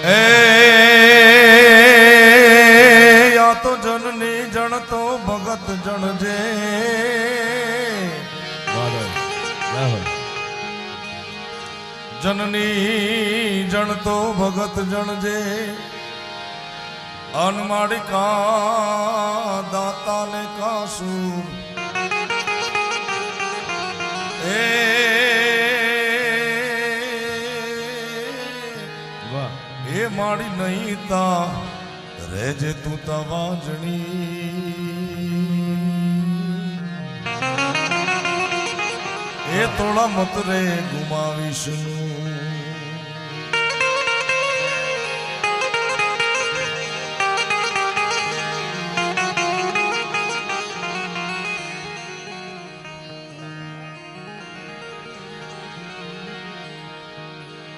ए या तो जननी जन तो भगत जन जे जननी जन तो भगत जन जे अनमाड़ी का दाता ने कासू ए माड़ी नहीं ता रेजे तू तवाजनी ए थोड़ा मत रे गुमा विष्णु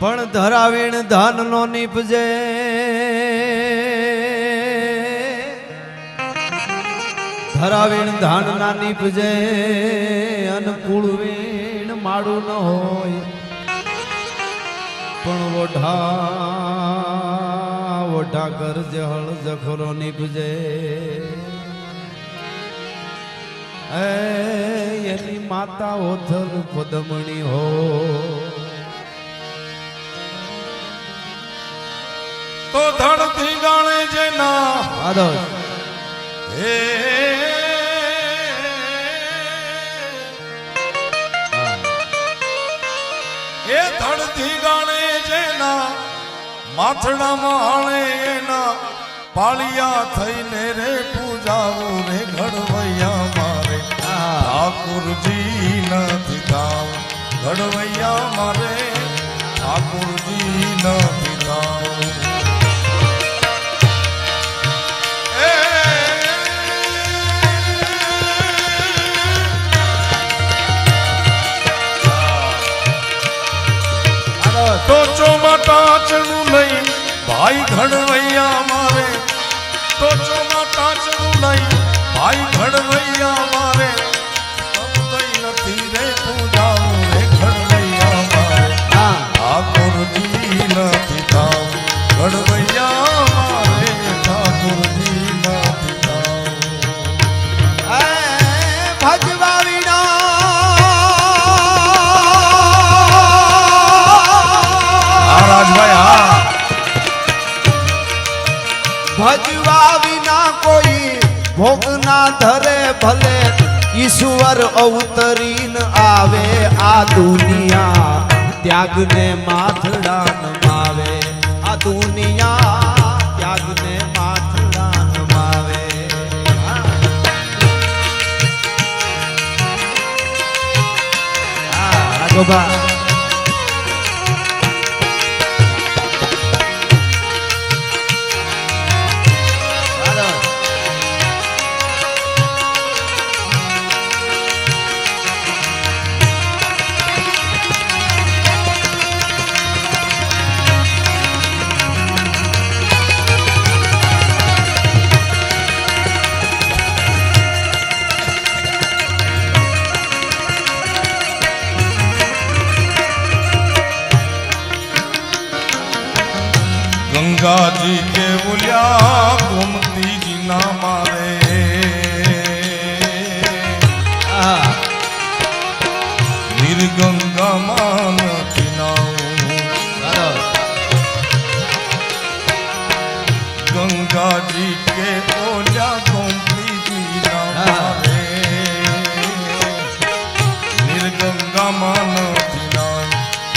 पण धरावीण धान नो निपजे धरावीण धान ना निपजे अनुकूल वीण माड़ू न होय पण वोढा वोढा गरज हळ जखरो निपजे एनी माता ओथल पदमणी हो तो धड़ती गाने जेना हे ए धड़ती गाने जेना माथड़ा माणे एना पालिया थईने रे पूजाओ रे घड़वैया मारे ठाकुर जी નથી થાવ ઘડવૈયા મારે ઠાकुर जी નથી થાવ तो चोमाटा चणु नहीं भाई घड़वैया मारे तो चोमाटा चणु नहीं भाई घड़वैया मारे तब कई नथी रे पूजाओ रे घड़वैया मारे ठाकुर जी नथी थाव घड़वैया मारे ठाकुर जी नथी थाव भजवा वीणा राजभाई हाँ भजवा विना कोई भोग ना धरे भले ईश्वर अवतरीन आवे आ दुनिया त्याग ने माथड़ा नमावे आ दुनिया त्याग ने माथड़ा नमावे राघोबा गंगा जी के बोलिया गोमती जी ना मारे निर्गंगा मान पिनाऊ गंगा जी के बोलिया गोमती जी ना मारे निर्गंगा मान पिनाऊ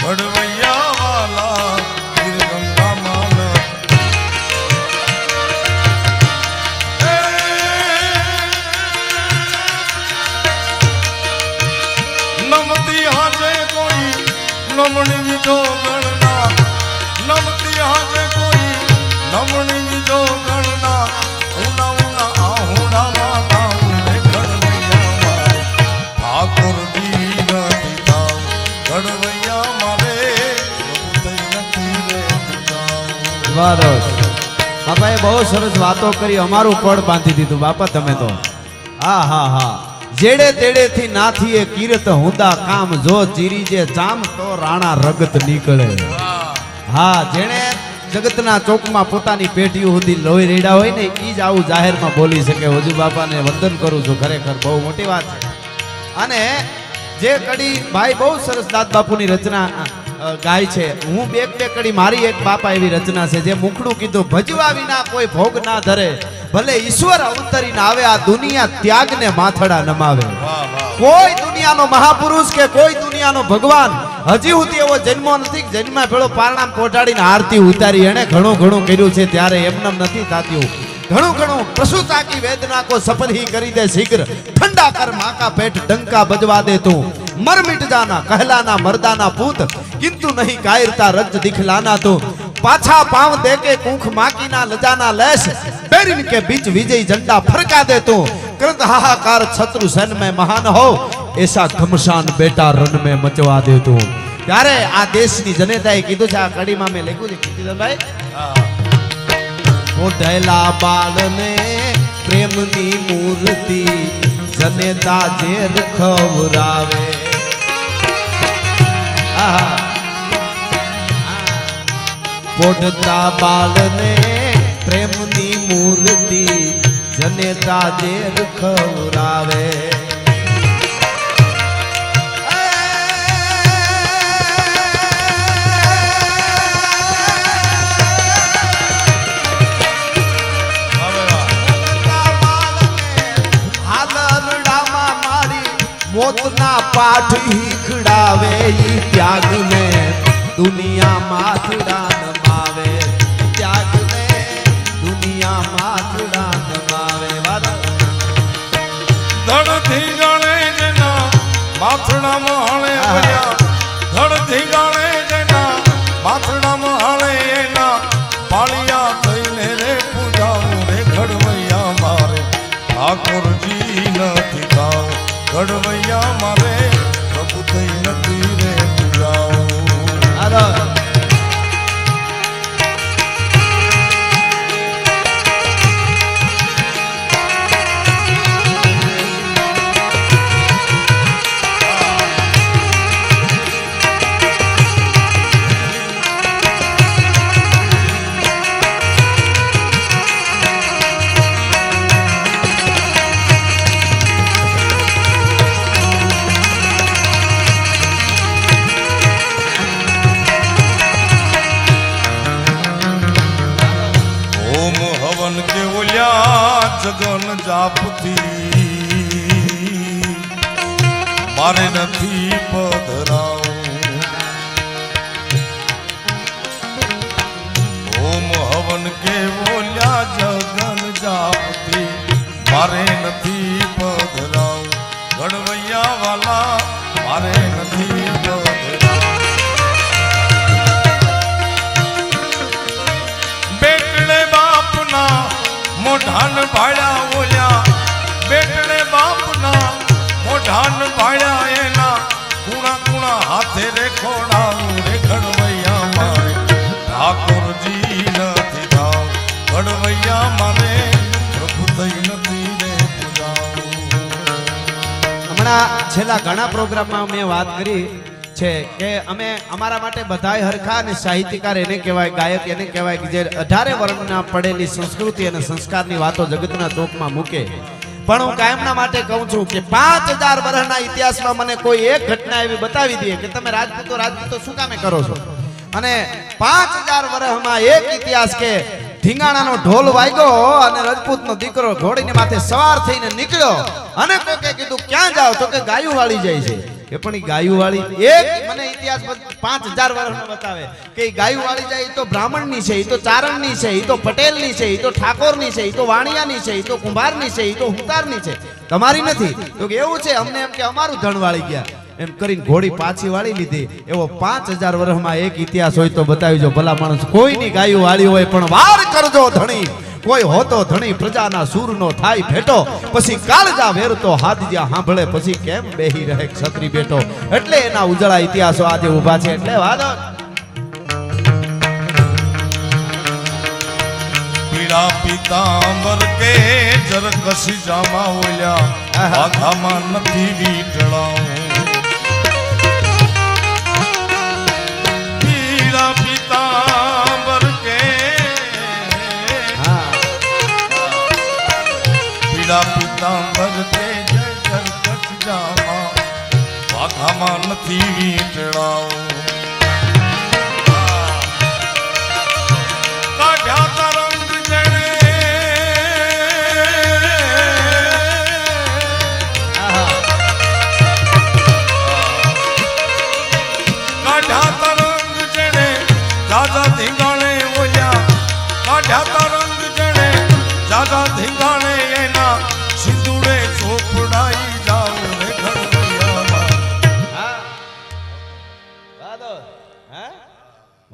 घड़वैया वाला निर्गंगा मान नमती हाजे कोई नमणी विजो गणना नमती हाजे कोई नमणी विजो गणना उना उना आहुड़ा माता उने घड़वैया मारे ठाकुर जी नथी थाव घड़वैया मारे नथी रे जाओ વારસ બાપાએ બહુ સરસ વાતો કરી અમારું પડ બાંધી દીધું બાપા તમે તો હા હા હા જેડે તેડે થી નાથીએ કીર્ત હુંદા કામ જો ચીરી જે જામ તો રાણા રગત નીકળે હા જેણે જગતના ચોકમાં પોતાની પેટીઓ સુધી લોહી રેડા હોય ને ઈ જ આવું જાહેરમાં બોલી શકે. હજુ બાપાને વંદન કરું છું, ખરેખર બહુ મોટી વાત છે. અને જે કડી ભાઈ બહુ સરસ દાદ બાપુની રચના ગાય છે. હું બે કડી મારી એક બાપા એવી રચના છે જે મુખડું કીધું, ભજવા વિના કોઈ ભોગ ના ધરે, ભલે ઈશ્વર અવતરીને આવે, આ દુનિયા ત્યાગને માથડા નમાવે. કોઈ દુનિયાનો મહાપુરુષ કે કોઈ દુનિયાનો ભગવાન હજી સુધી એવો જન્મો નથી. જન્મા ભેળો પારણામ પોટાડીને આરતી ઉતારી એને ઘણું ઘણું કર્યું છે, ત્યારે એમનેમ નથી થાતું. ઘણું ઘણું પ્રસુતા કી વેદના કો સફल ही કરી દે શીઘ્ર, ઠંડા કર मां का पेट डंका बजवा दे तू, मर मिट जाना कहलाना मर्दाना पूत, किंतु नहीं कायरता रज दिखलाना तू, पाछा पांव दे के कूख माकी ना लजाना लेश, बैरिन के बीच विजय झंडा फरका दे तू, कृत हाहाकार शत्रु सन में महान हो, ऐसा घमसान बेटा रन में मचवा दे तू. ત્યારે આ દેશની જનતાએ કીધું છે, આ કડીમાં મેં લખ્યું છે કીર્તિદાનભાઈ, ઓઢેલા બાળને પ્રેમની મૂર્તિ જનેતા ઝેર ખવરાવે. પોઢતા બાળને પ્રેમની મૂર્તિ જનેતા ઝેર ખવરાવે. મોતના પાઠ હીખડાવે, ઈ ત્યાગને દુનિયા માથડા નમાવે, ત્યાગને દુનિયા માથડા નમાવે. ધડથી ગાણે જેના માથડામાં હાલે ભયા, ધડથી ગાણે જેના માથડામાં હાલે એના પાળિયા થઈને રે પૂજાવું રે ઘડવૈયા મારે ઠાકોરજી નથી થાવ, ઘડવૈયા મારે પ્રભુ થઈ નથી રે પૂજાઓ. કે ઓલ્યા જગન જાપથી મારે નથી પધરાવું, ઓમ હવન કે ઓલ્યા જગન જાપથી મારે નથી પધરાવું, ઘડવૈયા વાલા મારે નથી પધરાવું. બેટલે બાપના મોઢાન ભાળ્યા ઓલ્યા, બેટલે બાપના મોઢાન ભાળ્યા એના કુણા કુણા હાથે રે ખોડાવું રે ઘડવૈયા મારે ઠાકોરજી નથી થાવ, ઘડવૈયા મારે પ્રભુ થઈ નથી રે પૂજાવું. હમણાં છેલ્લા ઘણા પ્રોગ્રામમાં મેં વાત કરી છે કે અમે અમારા માટે બધાય હરખા, અને સાહિત્યકાર એને કહેવાય, ગાયક એને કહેવાય કે જે 18 વર્ણના પડેલી સંસ્કૃતિ અને સંસ્કારની વાતો જગતના ચોકમાં મૂકે. પણ હું કાયમના માટે કહું છું કે 5000 વર્ષના ઇતિહાસમાં મને કોઈ એક ઘટના એવી બતાવી દે કે તમે રાજપૂતો શું કામે કરો છો, અને 5000 વર્ષમાં એક ઇતિહાસ કે ઢીંગાણાનો ઢોલ વાગ્યો અને રાજપૂતનો દીકરો ઘોડીને માથે સવાર થઈને નીકળ્યો અને કોકે કીધું ક્યાં જાવ, તો કે ગાયું વાળી જાય છે. એ પણ ઈ ગાયું વાળી એક મને ઇતિહાસ 5000 વર્ષનો બતાવે કે ઈ ગાયું વાળી જાય, ઈ તો બ્રાહ્મણની છે, ઈ તો ચારણની છે, ઈ તો પટેલની છે, ઈ તો ઠાકોરની છે, ઈ તો વાણિયાની છે, ઈ તો કુંભારની છે, ઈ તો હુંતારની છે, તમારી નથી. તો કે એવું છે, અમને એમ કે અમારું ધણ વાળી ગયા એમ કરીને ઘોડી પાછી વાળી લીધી. એવો 5000 વર્ષમાં એક ઇતિહાસ હોય તો બતાવીજો ભલા માણસ. કોઈની ગાયું વાળી હોય પણ વાર કરજો ધણી, કોઈ હોતો ધણી પ્રજાના સૂરનો થાય ભેટો, પછી કાળજા વેરતો હાદજ્યા સાંભળે, પછી કેમ બેહી રહે ક્ષત્રિ બેટો. એટલે એના ઉજળા ઇતિહાસો આજે ઊભા છે. એટલે વાદો પીળા પીતાંબર કે જરકસી જામા ઓલ્યા, આઘામાં નથી વીટળાવું, પીળા પીતાંબર કે રંગથી વીંટળાઓ કાઢ્યા તા રંગ જેણે કાઢ્યા તા રંગ જેણે દાદા ધીંગાણે ઓલ્યા કાઢ્યા તા રંગ જેણે દાદા ધીંગાણે એના સિંદુડે ચોપડાઈ જાવ રે ઘરડિયામાં.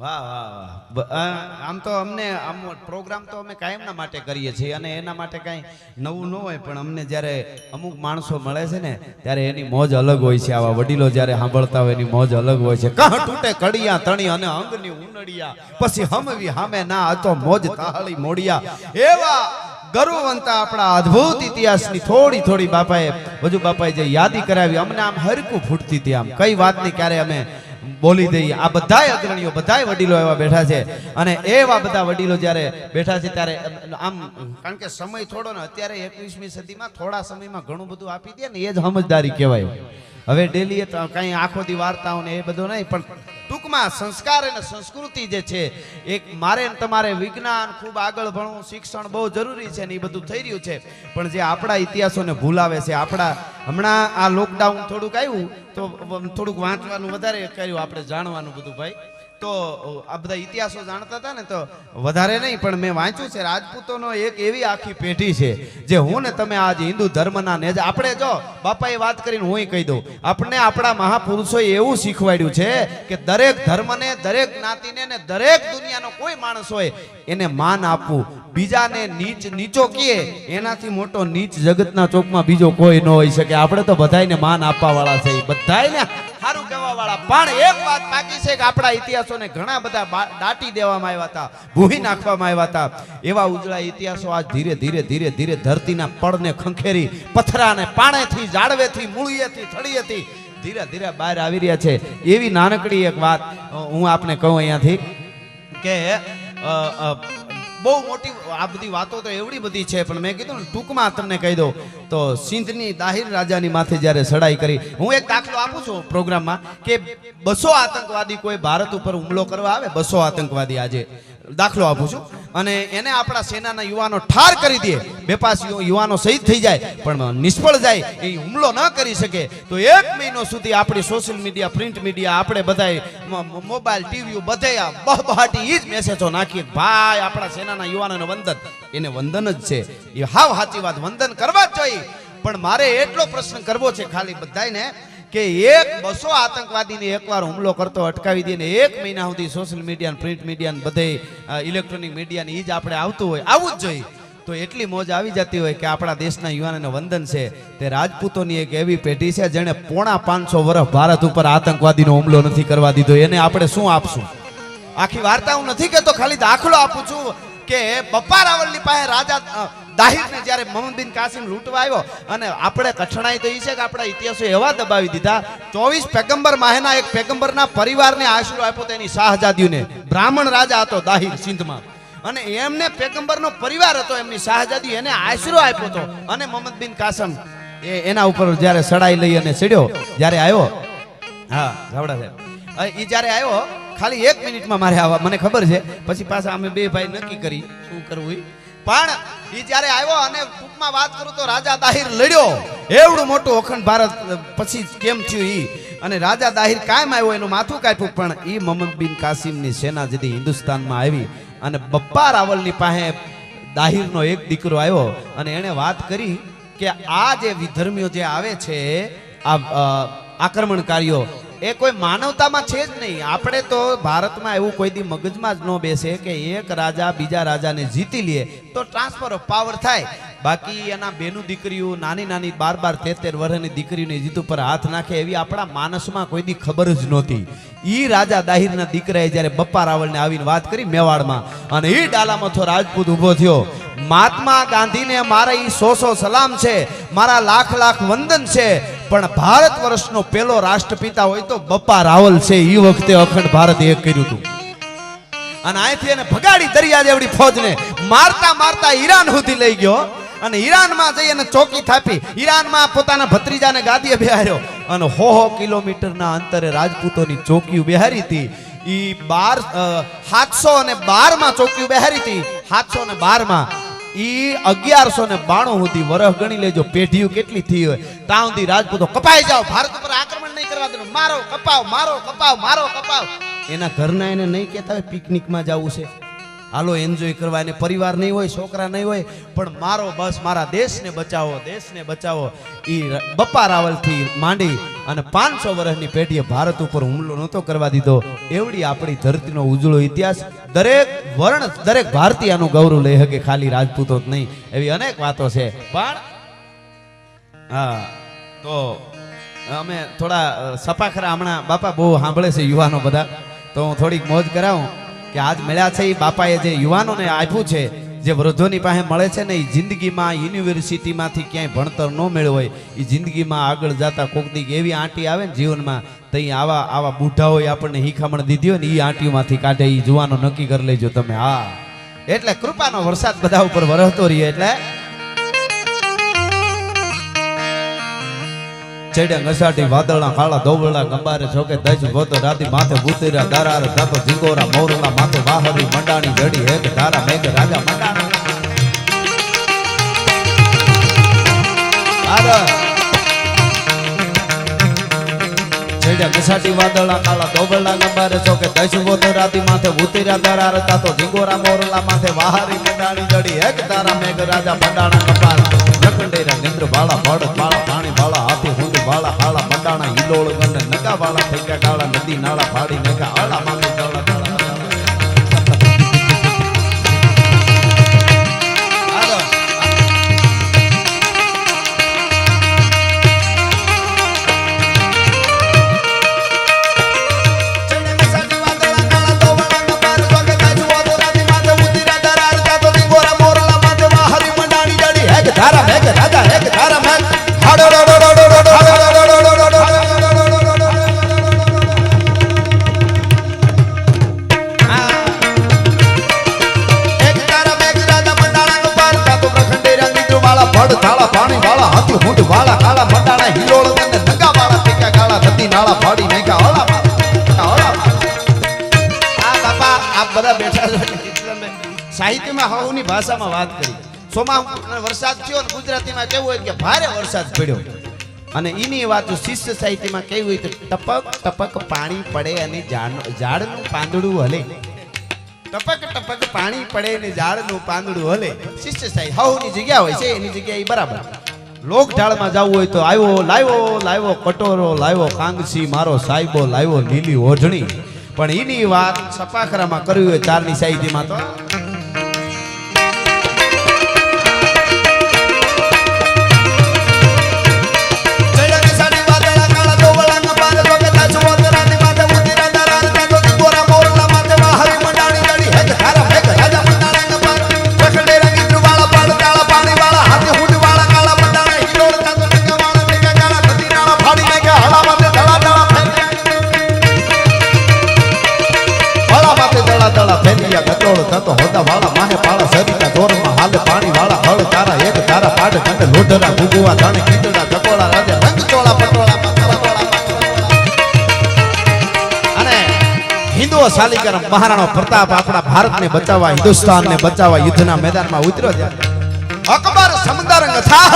વાહ વાહ વાહ. આમ તો અમને આમ પ્રોગ્રામ તો અમે કાયમના માટે કરીએ છીએ અને એના માટે કાંઈ નવું ન હોય, પણ અમને જ્યારે અમુક માણસો મળે છે ને ત્યારે એની મોજ અલગ હોય છે. આવા વડીલો જ્યારે સાંભળતા હોય એની મોજ અલગ હોય છે. કહ તૂટે કડિયા તણી અને અંગની ઉનડિયા પછી હમવી હામે ના હતો મોજ તાળી મોડિયા. એવા ગરુવંતા આપણા અદ્ભુત ઇતિહાસની થોડી થોડી બાપાએ વજુ બાપાએ જે યાદી કરાવી અમને આમ હરકું ફૂટતી હતી. આમ કઈ વાતની ક્યારે અમે બોલી દઈએ. આ બધાય અગ્રણીઓ બધાય વડીલો એવા બેઠા છે અને એવા બધા વડીલો જ્યારે બેઠા છે ત્યારે આમ કારણ કે સમય થોડો ને અત્યારે 21મી સદીમાં થોડા સમયમાં ઘણું બધું આપી દે ને એ જ સમજદારી કહેવાય. હવે ડેલી કઈ આખો દી વાર્તાઓ ને એ બધું નહીં, પણ ટૂંકમાં સંસ્કાર અને સંસ્કૃતિ જે છે એક મારે તમારે વિજ્ઞાન ખૂબ આગળ ભણવું શિક્ષણ બહુ જરૂરી છે ને એ બધું થઈ રહ્યું છે, પણ જે આપણા ઇતિહાસોને ભૂલાવે છે. આપણા હમણાં આ લોકડાઉન થોડુંક આવ્યું તો થોડુંક વાંચવાનું વધારે કર્યું આપણે જાણવાનું બધું ભાઈ. તો આ બધા ઇતિહાસો જાણતા હતા ને તો વધારે નહીં, પણ મેં વાંચ્યું છે રાજપૂતોનો એક એવી આખી પેઢી છે જે હું ને તમે આજ હિન્દુ ધર્મના ને આપણે જો બાપાએ વાત કરીને હું કહી દઉં, આપણે આપણા મહાપુરુષોએ એવું શીખવાડ્યું છે કે દરેક ધર્મને દરેક જ્ઞાતિને ને દરેક દુનિયાનો કોઈ માણસ હોય એને માન આપવું. બીજાને નીચો કીએ એનાથી મોટો નીચ જગતના ચોકમાં બીજો કોઈ ન હોઈ શકે. આપણે તો બધાયને માન આપવા વાળા છે, બધાયને સારું કહેવા વાળા. પણ એક વાત બાકી છે કે આપણા ઇતિહાસોને ઘણા બધા દાટી દેવામાં આવ્યા હતા, ભૂહી નાખવામાં આવ્યા હતા. એવા ઉજળા ઇતિહાસો આજ ધીરે ધીરે ધીરે ધીરે ધરતીના પડને ખંખેરી પથરાને પાણેથી ઝાડવેથી મૂળિયેથી થળિયેથી ધીરે ધીરે બહાર આવી રહ્યા છે. એવી નાનકડી એક વાત હું આપને કહું અહીંયાથી કે બહુ મોટી આ બધી વાતો તો એવડી બધી છે, પણ મેં કીધું ને ટૂંકમાં તમને કહી દઉં તો સિંધની દાહિર રાજાની માથે જ્યારે ચડાઈ કરી, હું એક દાખલો આપું છું પ્રોગ્રામમાં કે 200 આતંકવાદી કોઈ ભારત ઉપર હુમલો કરવા આવે, 200 આતંકવાદી આજે દાખલો આપું છું, અને એને આપણા સેનાના યુવાનો ઠાર કરી દે, બેપાસ યુવાનો શહીદ થઈ જાય પણ નિષ્ફળ જાય, એ હુમલો ન કરી શકે તો 1 મહિનો સુધી આપણી સોશિયલ મીડિયા પ્રિન્ટ મીડિયા આપણે બધાય મોબાઈલ ટીવી બધે બહબહાટી એ જ મેસેજો નાખીએ ભાઈ આપણા સેનાના યુવાનોને વંદન. એને વંદન જ છે, એ હાવ સાચી વાત, વંદન કરવા જ જોઈએ. પણ મારે એટલો પ્રશ્ન કરવો છે ખાલી બધાને કે 200 આતંકવાદીને એકવાર હુમલો કરતો અટકાવી દે ને 1 મહિના સુધી સોશિયલ મીડિયા પ્રિન્ટ મીડિયા બધે ઇલેક્ટ્રોનિક મીડિયા એ જ આપણે આવતું હોય, આવવું જ જોઈએ. તો એટલી મોજ આવી જતી હોય કે આપણા દેશના યુવાનોને વંદન છે. તે રાજપૂતોની એક એવી પેઢી છે જેણે 550 વર્ષ ભારત ઉપર આતંકવાદીનો હુમલો નથી કરવા દીધો. એને આપણે શું આપશું? આખી વાર્તા હું નથી કહેતો, ખાલી દાખલો આપું છું કે બપ્પા રાવળની પાસે રાજા દાહિરને જ્યારે મોહમ્મદ બિન કાસિમ લૂંટવા આવ્યો, અને આપણે કઠણાઈ તો એ છે કે આપણા ઇતિહાસો એવા દબાવી દીધા. 24 પેગમ્બર માહેના એક પેગમ્બરના પરિવારને આશરો આપ્યો તો એની શાહજાદીઓને. બ્રાહ્મણ રાજા હતો દાહિર સિંધમાં, અને એમને પેગમ્બરનો પરિવાર હતો, એમની શાહજાદી એને આશરો આપ્યો હતો. અને મોહમ્મદ બિન કાસિમ એના ઉપર જ્યારે ચડાઈ લઈ અને ચડ્યો, જ્યારે આવ્યો, હા જાવડા સાહેબ, એ જ્યારે આવ્યો ખાલી 1 મિનિટમાં મારે આવવા મને ખબર છે, પછી પાછા અમે બે ભાઈ નક્કી કરી શું કરવું. પણ એ જ્યારે આવ્યો અને ટૂંકમાં વાત કરું તો રાજા દાહિર લડ્યો, એવડું મોટું અખંડ ભારત પછી કેમ થયું ઈ, અને રાજા દાહિર કાયમ આવ્યો, એનું માથું કાપ્યું. પણ એ મોહમ્મદ બિન કાસિમની સેના જેથી હિન્દુસ્તાનમાં આવી અને બપ્પા રાવલની પાસે દાહિરનો એક દીકરો આવ્યો અને એણે વાત કરી કે આ જે વિધર્મીઓ જે આવે છે આ આક્રમણકારીઓ એ કોઈ માનવતામાં છે જ નહીં. આપણે તો ભારતમાં એવું કોઈ દી મગજમાં જ ન બેસે કે એક રાજા બીજા રાજાને જીતી લે તો ટ્રાન્સફર ઓફ પાવર થાય, બાકી એના બેનું દીકરીઓ નાની નાની 12-13 વર્ષની દીકરીઓની જીત ઉપર હાથ નાખે એવી આપણા માનસમાં કોઈ દી ખબર જ નહોતી. ઈ રાજા દાહિરના દીકરાએ જ્યારે બપ્પા રાવળને આવીને વાત કરી મેવાડમાં, અને ઈ ડાલામથો રાજપૂત ઊભો થયો. મહાત્મા ગાંધીને મારા ઈ 100 સલામ છે, મારા લાખ વંદન છે, પણ ભારત વર્ષનો પહેલો રાષ્ટ્રપિતા હોય તો બપ્પા રાવલ છે. ઈ વખતે અખંડ ભારત એક કર્યું હતું, અને અહીંથી એને ભગાડી દરિયા જેવડી ફોજને મારતા મારતા ઈરાન સુધી લઈ ગયો, અને ઈરાનમાં જઈ અને ચોકી થાપી, ઈરાનમાં પોતાના ભત્રીજાને ગાદીએ બેહાર્યો. અને 100 કિલોમીટરના અંતરે રાજપૂતોની ચોકીઓ બેહારી હતી. ઈ 712 માં ચોકીઓ બેહારી હતી. 712 માં ઈ 1192 સુધી વરહ ગણી લેજો, પેઢીઓ કેટલી થઈ હોય. ત્યાં સુધી રાજપૂતો કપાઈ જાઓ, ભારત ઉપર આક્રમણ નહીં કરવા દેવાનું, મારો કપાવ, મારો કપાવ, મારો કપાવ. એના ઘરના એને નહીં કહેતા હોય પિકનિકમાં જવું છે, હાલો એન્જોય કરવા, એને પરિવાર નહીં હોય, છોકરા નહીં હોય, પણ મારો બસ મારા દેશને બચાવો, દેશને બચાવો. ઈ બપ્પા રાવલથી માંડી અને 500 વર્ષની પેઢીએ ભારત ઉપર હુમલો નહોતો કરવા દીધો. એવડી આપણી ધરતીનો ઉજળો ઇતિહાસ. દરેક વર્ણ, દરેક ભારતીયનું ગૌરવ લઈ શકે, ખાલી રાજપૂતો જ નહીં. એવી અનેક વાતો છે. પણ હા, તો અમે થોડા સપાખરા હમણાં બાપા બહુ સાંભળે છે યુવાનો બધા, તો હું થોડીક મોજ કરાવું કે આજ મળ્યા છે એ બાપાએ જે યુવાનોને આપ્યું છે, જે વૃદ્ધોની પાસે મળે છે ને, એ જિંદગીમાં યુનિવર્સિટીમાંથી ક્યાંય ભણતર ન મેળવ્યું હોય, એ જિંદગીમાં આગળ જતા કોકની એવી આંટી આવે ને જીવનમાં, તો આવા બુઢાઓએ આપણને હિખામણ દીધી હોય ને, એ આંટીઓમાંથી કાઢે. એ જુવાનો નક્કી કરી લેજો તમે. હા, એટલે કૃપાનો વરસાદ બધા ઉપર વરસતો રહીએ. એટલે ચડ્યા ઘસાટી વાદળના કાળા દોબળા ગંબારે છોકે દજ ગોતો રાતી માથે ભૂતેરા દારાર જાતો જીગોરા મોરલા માથે વાહરી મંડાણી જડી એક ધારા મેઘ રાજા મંડાણા. ચડ્યા ઘસાટી વાદળના કાળા દોબળા ગંબારે છોકે દજ ગોતો રાતી માથે ભૂતેરા દારાર જાતો જીગોરા મોરલા માથે વાહરી મંડાણી જડી એક ધારા મેઘ રાજા મંડાણા કપાલ નકંડેરા નિંદ્ર બાળા ભડ બાળા પાણી બાળા હાથી હુંડ બાળા હાળા મંડાણા હિલોળ ગંડ નકા બાળા થઈ ગયા કાળા નદી નાળા ફાડી નકા આળા માથે ચાળા ચાળા. ધારા મેઘ રાજા એક ધારા મેઘ હાડો એક ધારા મેઘ રાજા મંડાણા નો પાર કાતો પ્રખંડેરા નીચો વાળા ભડ થાળા પાણી વાળા હાથી હુંડ વાળા કાળા મંડાણા હિલોળ ગંદ નગા વાળા ટેકા કાળા નદી નાળા ફાડી નાખ્યા ઓલા આ બાપા આપ બધા બેઠા છો. સાહિત્યમાં હવની ભાષામાં વાત કરી. સોમા વરસાદ થયો ને ગુજરાતીમાં કેવું હોય કે ભારે વરસાદ પડ્યો, અને એની વાત શિષ્ય સાહિત્યમાં કેવું હોય તો ટપક ટપક પાણી પડે અને ઝાડનું પાંદડું હલે. ટપક ટપક પાણી પડે અને ઝાડનું પાંદડું હલે. શિષ્ય સાહિત્ય હવની જગ્યા હોય છે, એની જગ્યા એ બરાબર. લોક ઢાળમાં જવું હોય તો આવ્યો લાવ્યો કટોરો લાવ્યો કાંગસી મારો સાહેબો લાવ્યો લીલી ઓઢણી. પણ એની વાત સપાખરામાં કર્યું હોય ચારની સાહિત્યમાં તો લોઢરા ભૂગવા જાણે કીધડા ચકોળા રાજા રંગ ચોળા પટોળા. અને હિન્દુઓ શાલિગ્રામ મહારાણો પ્રતાપ આપણા ભારતને બચાવવા, હિન્દુસ્તાનને બચાવવા યુદ્ધના મેદાનમાં ઉતર્યો ત્યારે અકબર સમંદરંગ થાહ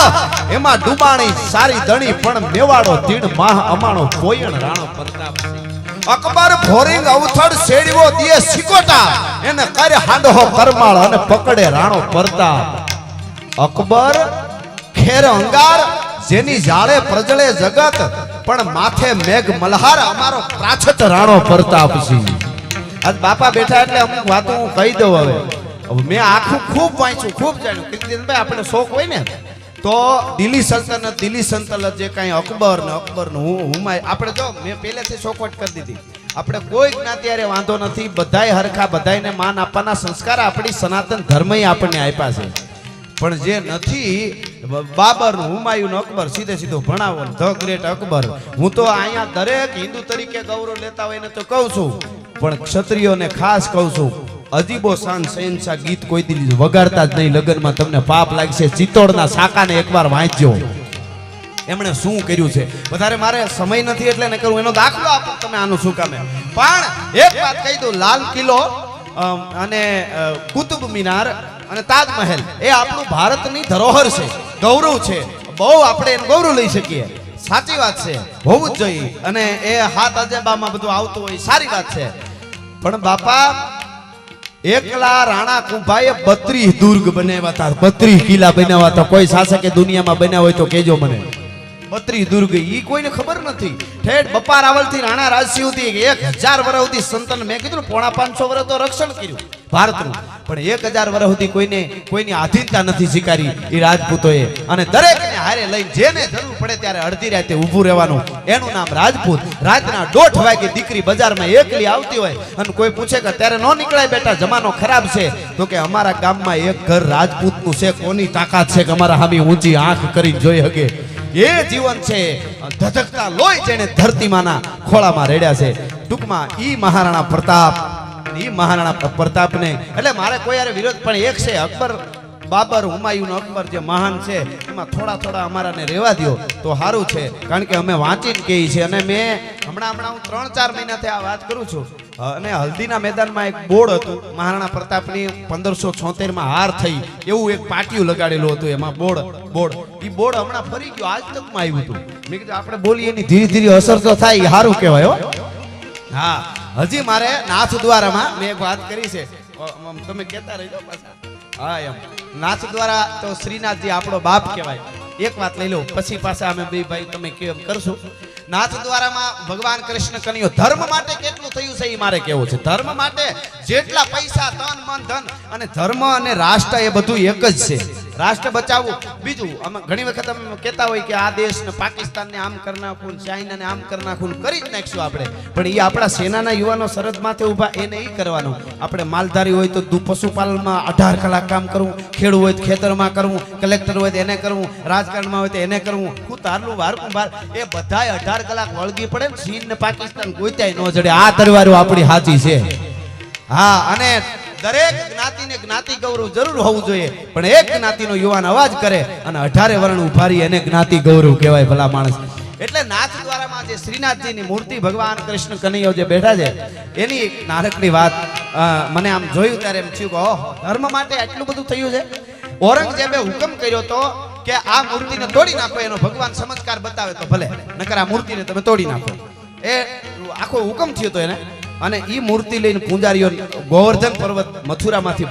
એમાં ડુબાણી સારી દણી પણ મેવાડો તીડ માહ અમાણો પોયણ રાણો પ્રતાપ. અકબર ભોરિંગ અવથડ શેડવો દિયે સિકોટા એને કરે હાંડો કરમાળ અને પકડે રાણો પ્રતાપ. અકબર ખેર અંગાર જેની જાળે પ્રજળે જગત પણ માથે મેઘ મલ્હાર અમારો પ્રાછત રાણો પ્રતાપસિંહ. આજ બાપા બેઠા એટલે અમુક વાતો હું કહી દઉં. હવે મેં આખું ખૂબ વાંચ્યું, ખૂબ જાણ્યું. કીર્તિદાનભાઈ આપણે શોખ હોય ને તો દિલ્હી સલ્તનત જે કાંઈ અકબર નું હુમાય આપણે જો મેં પહેલેથી શોખવટ કરી દીધી. આપણે કોઈ જ્ઞાતિ હારે વાંધો નથી, બધાય હરખા, બધાયને માન આપવાના સંસ્કાર આપણી સનાતન ધર્મએ આપણને આપ્યા છે. પણ જે નથી બાબર હુમાયુન અકબર સીધો ભણાવો ધ ગ્રેટ અકબર. હું તો અહીંયા દરેક હિન્દુ તરીકે ગૌરવ લેતા હોય ને તો કહું છું, પણ ક્ષત્રિયોને ખાસ કહું છું, અજીબો શાન શહેનશાહ ગીત કોઈ દી વગાડતા જ નહીં લગ્નમાં, તમને પાપ લાગશે. ચિત્તોડના સાકાને એકવાર વાંચજો. એમણે શું કર્યું છે. વધારે મારે સમય નથી એટલે ને કરું, એનો દાખલો આપો તમે આનું શું કામે. પણ એક વાત કહી દઉં, લાલ કિલ્લો અને કુતુબ મિનાર અને તાજમહેલ એ આપણું ભારતની ધરોહર છે, ગૌરવ છે. બહુ આપણે એનું ગૌરવ લઈ શકીએ. સાચી વાત છે, હોવું જ જોઈએ. અને એ હાથ અજેબામાં બધું આવતું હોય, સારી વાત છે. પણ બાપા એકલા રાણા કુંભાએ 32 દુર્ગ બનાવ્યા હતા, 32 કિલ્લા બનાવ્યા હતા. કોઈ શાસકે દુનિયામાં બનાવ્યા હોય તો કહેજો મને. 32 દુર્ગ ઈ કોઈને ખબર નથી. ઠેઠ બપા રાવલથી રાણા રાજસિંહ સુધી 1000 વર્ષ સુધી સંતન, મેં કીધું 550 વર્ષ તો રક્ષણ કર્યું ભારતનું, પણ 1000 વર્ષ સુધી કોઈની આધીનતા નથી સ્વીકારી એ રાજપૂતોએ. અને દરેકને હારે લઈને જેને જરૂર પડે ત્યારે અડધી રાતે ઊભું રહેવાનું, એનું નામ રાજપૂત. રાતના 1:30 વાગે દીકરી બજારમાં એકલી આવતી હોય અને કોઈ પૂછે કે ત્યારે ન નીકળાય બેટા, જમાનો ખરાબ છે, તો કે અમારા ગામમાં એક ઘર રાજપૂતનું છે, કોની તાકાત છે કે અમારા હામી ઊંચી આંખ કરીને જોઈ શકે. એ જીવન છે, ધધકતા લોહી જેને ધરતીમાંના ખોળામાં રેડ્યા છે. ટૂંકમાં ઈ મહારાણા પ્રતાપ, ઈ મહારાણા પ્રતાપને એટલે મારે કોઈ યારે વિરોધ, પણ એક છે અકબર, બાબર, હુમાયુનો અકબર જે મહાન છે, એમાં થોડા અમારાને રહેવા દો તો સારું છે. કારણ કે અમે વાંચીને કહીએ છીએ. અને મેં હમણાં હું 3-4 મહિનાથી આ વાત કરું છું. અને હલ્દીના મેદાનમાં એક બોર્ડ હતું, મહારાણા પ્રતાપની 1576માં હાર થઈ એવું એક પાટિયું લગાડેલું હતું, એમાં બોર્ડ ઈ બોર્ડ હમણાં ફરી ગયો, આજ તકમાં આવ્યું હતું. મેં કીધું આપણે બોલીએ એની ધીરે ધીરે અસર તો થાય, સારું કહેવાય હો. હા, હજી મારે નાથ દ્વારામાં મેં એક વાત કરી છે, તમે કહેતા રહેજો પાછા. હા, એમ નાથ દ્વારા તો શ્રીનાથજી આપણો બાપ કહેવાય. એક વાત લઈ લો, પછી પાછા અમે બે ભાઈ તમે કેમ કરશું. નાથ દ્વારામાં ભગવાન કૃષ્ણ કન્યો ધર્મ માટે કેટલું થયું છે એ મારે કેવું છે. ધર્મ માટે જેટલા પૈસા, તન મન ધન, અને ધર્મ અને રાષ્ટ્ર એ બધું એક જ છે. રાષ્ટ્ર બચાવવું. બીજું અમે ઘણી વખત અમે કહેતા હોય કે આ દેશને પાકિસ્તાનને આમ કરી નાખવું, ચાઇનાને આમ કરી નાખવું, કરી જ નાખશું આપણે. પણ એ આપણા સેનાના યુવાનો સરહદ માથે ઊભા, એને એ કરવાનું. આપણે માલધારી હોય તો પશુપાલનમાં 18 કલાક કામ કરવું, ખેડૂત હોય તો ખેતરમાં કરવું, કલેક્ટર હોય તો એને કરવું, રાજકારણમાં હોય તો એને કરવું, હું તારલું વારકુંભાર, એ બધાય 18 કલાક વળગી પડે ને. ચીન ને પાકિસ્તાન ગોત્યાય ન જડે. આ તરવારો આપણી સાચી છે. હા, અને દરેક જ્ઞાતિને જ્ઞાતિ ગૌરવ જરૂર હોવું જોઈએ, પણ એક જ્ઞાતિનો યુવાન અવાજ કરે અને 18 વર્ણ ઉભારી એને જ્ઞાતિ ગૌરવ કહેવાય ભલા માણસ. એટલે નાથ દ્વારામાં જે શ્રીનાથજીની મૂર્તિ ભગવાન કૃષ્ણ કનૈયો જે બેઠા છે, એની એક નાનકડી વાત મને આમ જોયું ત્યારે એમ થયું કે ઓહ, ધર્મ માટે આટલું બધું થયું છે. ઔરંગઝેબે હુકમ કર્યો તો કે આ મૂર્તિને તોડી નાખો. એનો ભગવાન ચમત્કાર બતાવે તો ભલે, નકર આ મૂર્તિને તમે તોડી નાખો. એ આખો હુકમ થયો તો એને. અને ઈ મૂર્તિ લઈને પૂજારીઓ ગોવર્ધન પર્વત મથુરામાંથી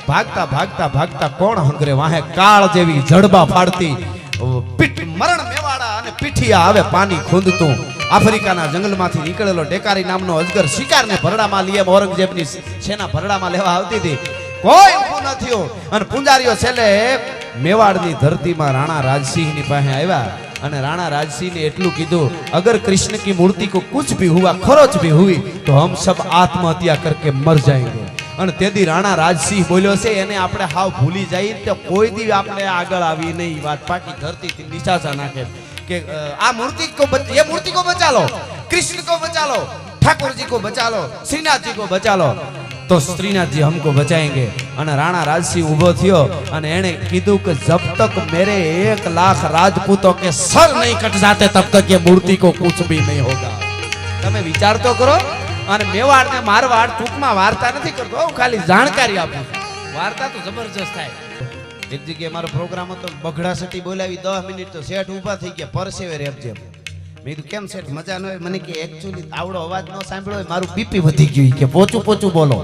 ભાગતા કોણ હંગરે વાહે કાળ જેવી જડબા ફાડતી પીઠ મરણ મેવાડા અને પીઠિયા આવે પાણી ખૂંદતું. આફ્રિકાના જંગલમાંથી નીકળેલો ડેકારી નામનો અજગર શિકારને ભરડામાં લઈએ ઔરંગઝેબની સેના ભરડામાં લેવા આવતી હતી. કોઈ ઊભું ન થયું. અને પૂજારીઓ છેલ્લે મેવાડની ધરતીમાં રાણા રાજસિંહની પાસે આવ્યા અને રાણા રાજસિંહ ने એટલું કીધું, अगर कृष्ण की मूर्ति को कुछ भी हुआ, खरोच भी हुई, तो हम सब आत्महत्या करके मर जाएंगे. અને તેથી રાણા રાજસિંહ બોલ્યો છે, એને આપણે હાવ ભૂલી જઈએ તો કોઈ દી આપણે આગળ આવી નહીં. વાત પાકી ધરતીથી નિશાચા નાખે કે આ મૂર્તિ કો ये मूर्ति को बचा लो, कृष्ण को बचा लो, ठाकुर जी को बचा लो, श्रीनाथ जी को बचा लो, तो श्रीनाथ जी हमको बचाएंगे. અને રાણા રાજસિંહ ઊભો થયો અને એણે કીધું કે જબ તક મેરે 1 લાખ રાજપૂતों के सर नहीं कट जाते तब तक ये मूर्ति को कुछ भी नहीं होगा. તમે વિચાર તો કરો. અને મેવાડ ને મારવાડ ટૂંકમાં વાર્તા નથી કરતો, હું ખાલી જાણકારી આપું છું. વાર્તા તો જબરજસ્ત થાય. એક જગ્યાએ મારો પ્રોગ્રામ હતો, બગડા સટી બોલાવી 10 મિનિટ તો શેઠ ઊભા થઈ ગયા, પરસેવે રેપજે. મેં કીધું કેમ શેઠ મજા ન હોય? મને કે એકચ્યુઅલી આવડો અવાજ ન સાંભળ્યો હોય, મારું બીપી વધી ગયું કે પોચું બોલો.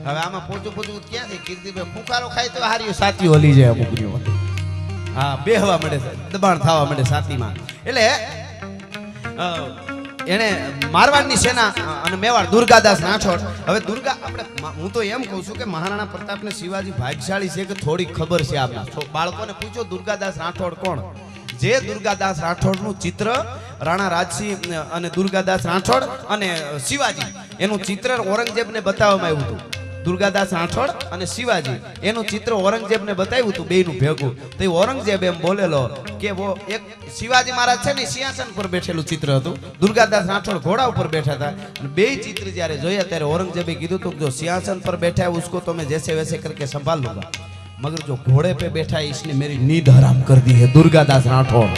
હવે આમાં પોચું ક્યાં છે? કીર્તિભાઈ ફૂંકારો ખાય તો હારી સાતી હલી જાય અમુકની. હા, બેહવા મળે, દબાણ થવા મળે સાતીમાં. એટલે એને મારવાડની સેના અને મેવાડ દુર્ગાદાસ રાઠોડ. હવે આપણે હું તો એમ કહું છું કે મહારાણા પ્રતાપને શિવાજી ભાગ્યશાળી છે કે થોડી ખબર છે. આપના બાળકોને પૂછો દુર્ગાદાસ રાઠોડ કોણ. જે દુર્ગાદાસ રાઠોડનું ચિત્ર રાણા રાજસિંહ અને દુર્ગાદાસ રાઠોડ અને શિવાજી એનું ચિત્ર ઔરંગઝેબને બતાવવામાં આવ્યું હતું. દુર્ગાદાસ રાઠોડ અને શિવાજી એનું ચિત્ર ઔરંગઝેબને બતાવ્યું હતું બેયનું ભેગું. તો ઔરંગઝેબ એમ બોલેલો કે વો એક શિવાજી મહારાજ છે ને સિંહાસન પર બેઠેલું ચિત્ર હતું, દુર્ગાદાસ રાઠોડ ઘોડા ઉપર બેઠા હતા. અને બે ચિત્ર જ્યારે જોયા ત્યારે ઔરંગઝેબે કીધું હતું જો સિંહાસન પર बैठा है उसको तो मैं जैसे वैसे करके संभाल लूंगा, मगर जो घोड़े पे बैठा है इसने मेरी नींद हराम कर दी है. दुर्गादास राठौड़.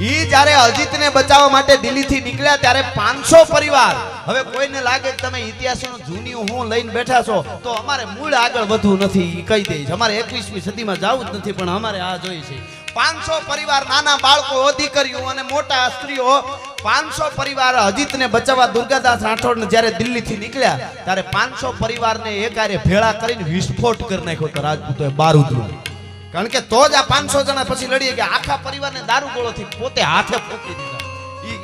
ઈ જ્યારે અજીતને બચાવવા માટે દિલ્હીથી નીકળ્યા ત્યારે 500 પરિવાર. હવે કોઈને લાગે કે તમે ઇતિહાસનો જૂની હું લઈને બેઠા છો તો અમારે મૂળ આગળ વધવું નથી, ઈ કહી દઈશ. અમારે 21મી સદીમાં જવું જ નથી, પણ અમારે આ જોઈ છે. 500 પરિવાર, નાના બાળકો, અધિકારીઓ અને મોટા સ્ત્રીઓ, 500 પરિવાર અજીતને બચાવવા દુર્ગાદાસ રાઠોડને જ્યારે દિલ્હીથી નીકળ્યા ત્યારે 500 પરિવારને એકારે ભેળા કરીને વિસ્ફોટ કરી નાખ્યો તો રાજપૂતોએ બારૂદનો. કારણ કે તો જ આ 500 જણા પછી લડીએ કે આખા પરિવારને દારૂગોળોથી પોતે હાથે ફોકી દીધા.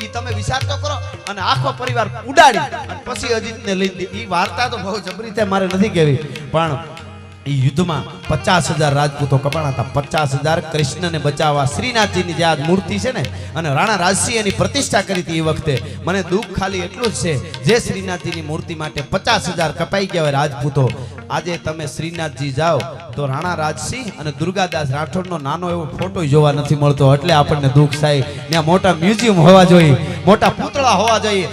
ઈ તમે વિચાર તો કરો. અને આખો પરિવાર ઉડાડી અને પછી અજીતને લઈ દીધી. ઈ વાર્તા તો બહુ જબરી છે, મારે નથી કહેવી, પણ ઈ યુદ્ધમાં 50,000 રાજપૂતો કપાણા હતા. 50,000 કૃષ્ણને બચાવવા. શ્રીનાથજીની જે આ મૂર્તિ છે ને, અને રાણા રાજસિંહ એની પ્રતિષ્ઠા કરી હતી એ વખતે. મને દુઃખ ખાલી એટલું જ છે, જે શ્રીનાથજીની મૂર્તિ માટે 50,000 કપાઈ ગયા હોય રાજપૂતો, આજે તમે શ્રીનાથજી જાઓ તો રાણા રાજસિંહ અને દુર્ગાદાસ રાઠોડનો નાનો એવો ફોટો જોવા નથી મળતો. એટલે આપણને દુઃખ થાય. ત્યાં મોટા મ્યુઝિયમ હોવા જોઈએ, મોટા પૂતળા હોવા જોઈએ.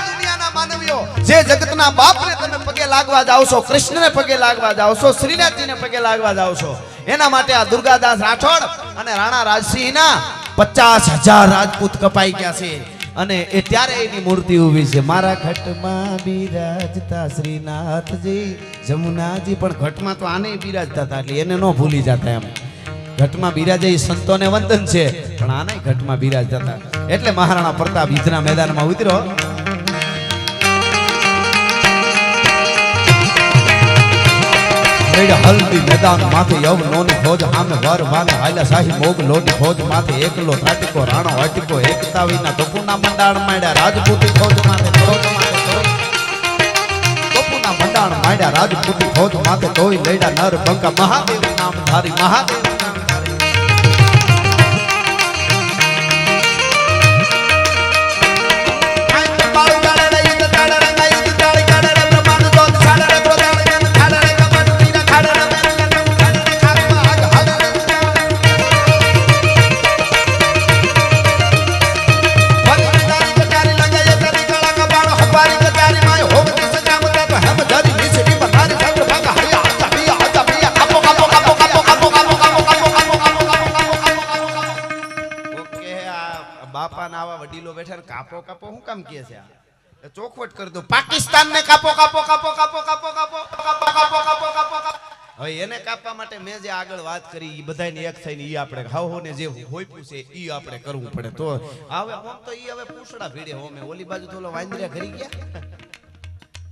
દુનિયાના માનવીઓ, જે જગતના બાપને તમે પગે લાગવા જાવ છો, કૃષ્ણને પગે લાગવા જાવ છો, શ્રીનાથજીને પગે લાગવા જાવ છો, એના માટે આ દુર્ગાદાસ રાઠોડ અને રાણા રાજસિંહના 50,000 રાજપૂત કપાઈ ગયા છે. અને એ ત્યારે એની મૂર્તિ ઊભી છે. મારા ઘટમાં બિરાજતા શ્રીનાથજી જમુનાજી. પણ ઘટમાં તો આને બિરાજતા હતા, એટલે એને ન ભૂલી જતા. એમ ઘટમાં બિરાજે એ સંતોને વંદન છે, પણ આને ઘટમાં બિરાજતા હતા. એટલે મહારાણા પ્રતાપ યુદ્ધના મેદાનમાં ઉતર્યો. હલ્દી મેદાન માથે યવનોની ફોજ આમે વર વાને હાલા શાહી મોગ લોની ફોજ માથે એકલો થાટીકો રાણો હટીકો એકતાવીના ટોપુના મંડાણ માંડ્યા રાજપૂતી ફોજ માથે ટોપુના મંડાણ માંડ્યા રાજપૂતી ફોજ માથે તોય લડ્યા નર બંકા મહાદેવ નામ ધારી મહાદેવ કાપો કાપો હું કામ કહે છે? આ ચોખવટ કરી દો. પાકિસ્તાન ને કાપો કાપો કાપો કાપો કાપો કાપો કાપો કાપો કાપો કાપો. હવે એને કાપવા માટે મેં જે આગળ વાત કરી ઈ બધાને એક થઈને ઈ આપણે હાવોને જે હોઈપું છે ઈ આપણે કરવું પડે. તો હવે હું તો ઈ હવે પૂછડા ભીડે હોમે ઓલી બાજુ તો વાંદરિયા ઘરી ગયા.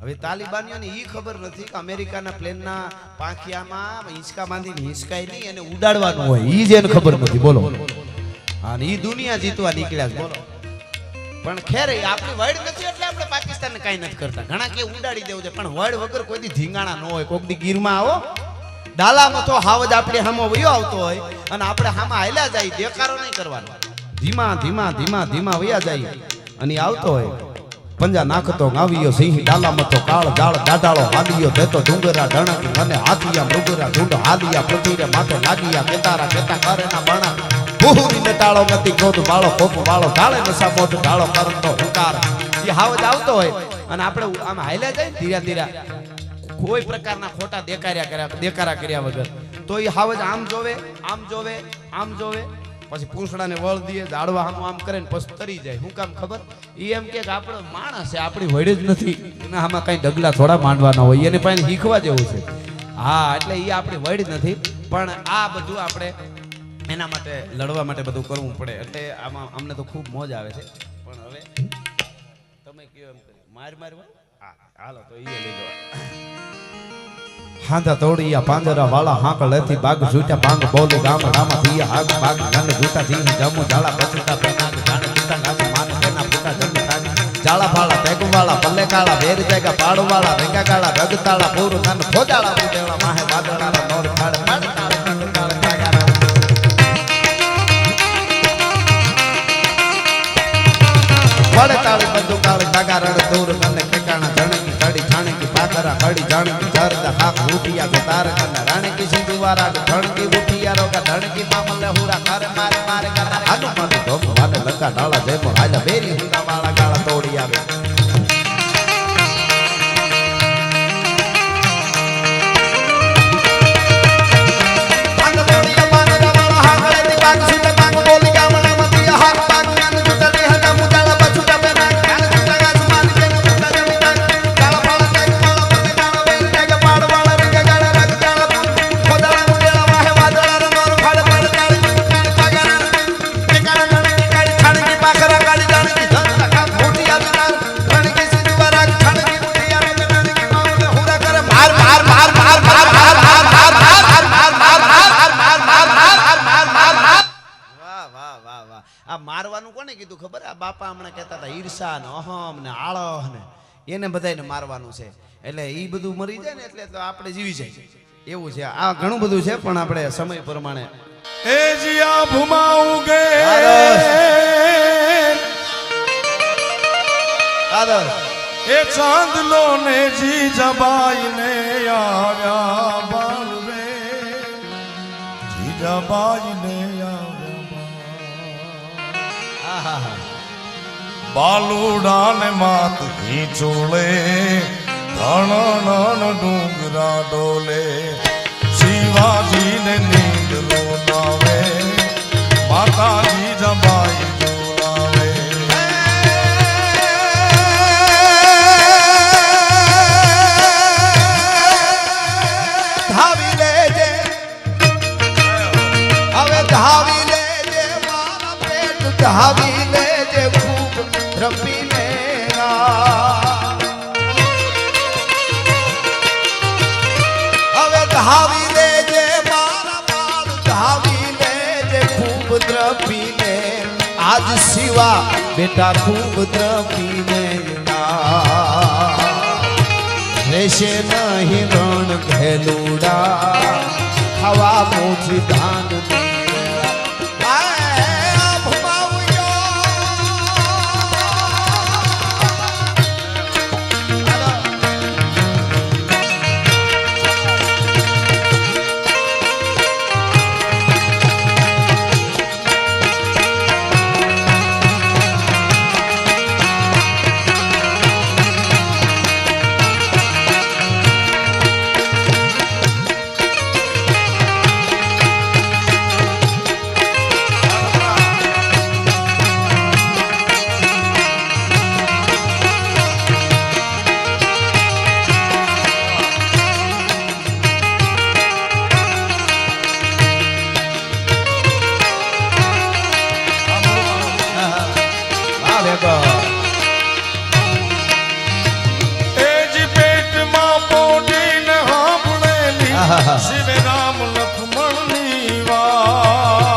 હવે તાલિબાનીઓને ઈ ખબર નથી કે અમેરિકાના પ્લેનના પાંખિયામાં હિંચકા બાંધીને હિંચકાય નહીં, એને ઉડાડવાનું હોય. ઈ જ એને ખબર નથી. બોલો. અને ઈ દુનિયા જીતવા નીકળ્યા છે. બોલો. પણ ખેર આપણી વર્ડ નથી એટલે આપણે પાકિસ્તાનને કાઈ નથી કરતા. ઘણા કે ઉડાડી દેવું છે, પણ વર્ડ વગર કોઈ દી ધીંગાણા ન હોય. કોક દી ગીરમાં આવો ડાલામાં તો હાવજ આપણે હામો વયો આવતો હોય અને આપણે હામાં હાલ્યા જાય, દેકારો નહીં કરવાનો. ધીમા ધીમા ધીમા ધીમા વયા જાય અને આવતો હોય. પંજા નાખતો ગાવિયો સિંહ ડાલામાં તો કાળ જાળ દાડાળો હાલિયો દેતો ડુંગરા ડણકી મને હાથિયા મૃગરા ઢૂંઢ હાલિયા પૃથ્વીરે માથે લાગિયા કેતારા કેતા કરેના બણા બુહુરી નટાળો ગતિ ક્રોધ બાળો કોપ વાળો ઢાળે નસા મોઢ ઢાળો કરતો હુંકાર. એ હાવજ આવતો હોય અને આપણે આમ હાલ્યા જાય ધીરા ધીરા, કોઈ પ્રકારના ખોટા દેકારા કર્યા વગર. તો એ હાવજ આમ જોવે આમ જોવે આમ જોવે, પછી પૂંછડાને વળ દે, ઝાડવા આમ કરે ને પછી તરી જાય. શું કામ ખબર? એ એમ કે આપણો માણસ છે, આપણી વડે જ નથી. એના આમાં કઈ ડગલા થોડા માંડવાના હોય, એને પાસે શીખવા જેવું છે. હા, એટલે એ આપણી વડ નથી. પણ આ બધું આપણે એના માટે લડવા માટે બધું કરવું પડે. એટલે આમાં અમને તો ખૂબ મોજ આવે છે. પણ હવે તમે કયો એમ માર હાલો તો એ લઈ લો. હાંધા તોડિયા પાંજરા વાળા હાંક લેતી બાગ જૂટા પાંગ બોલી ગામ રામા થિયા હાગ બાગ ગન જૂટા થી જમુ જાળા પછતા પેના જાણે જૂટા ગાતી માન કેના પુતા જમી તાની જાળા ભાળા પેગુ વાળા પલ્લે કાળા વેર જાગા પાડુ વાળા રેગા કાળા ગગતાળા પૂરું નન ફોજાળા ઉડેળા માહે વાદળાળા નોર ખાડ પાડ વડે તાળી બંદુ કાળી તાગા રણ દૂર નને ઠેકાણા જણકી તડી છાણકી પાકરા કડી જાણકી જરદા ખાક ઉઠિયા કે તાર કના રાણકી સિંધુવારા ધણકી ઉઠિયા રોગા ધણકી મામલે હુરા કરે મારે મારે કના આનુ માથે ધોમ વાને લંકા ડાળા જેમો હાલા બેરી હુંડા વાળા ગાળા તોડી આવે. પાંગ બોલિયા પાંગ વાળા હાકળે દી પાંગ સુતે પાંગ બોલી ગામડા મતિયા કીધું ખબર આ બાપા હમણાં કહેતા હતા ઈર્ષા ને અહમ ને આળહ ને એને બધાને મારવાનું છે એટલે ઈ બધું મરી જાય ને એટલે તો આપણે જીવી જાય એવું છે આ ઘણું બધું છે પણ આપણે સમય પ્રમાણે એ જીયા ભૂમાઉગે આદર એ ચાંદલો ને જી જબાઈ ને આવ્યા બાલવે જી જબાઈ ને આવ્યા આહા બાલુડા ને માત હિંચોળે ધણ ડુંગરા ડોલે શિવાજી ને નીંદ રોનાવે માતાજી જબાઈ જોલાવે ધાવી લેજે હવે ધાવી લેજે મારા પેટ ધાવી લેજે ખૂબ રમીને હવે ધાવી લેજે મારા બાળ ધાવી લેજે ખૂબ દ્રપીને આજ શિવા બેટા ખૂબ દ્રપીને રહેશે નહીં રણ ઘેલુડા હવા મોછી ધાન શિવ રામ લક્ષ્મણ ની વાત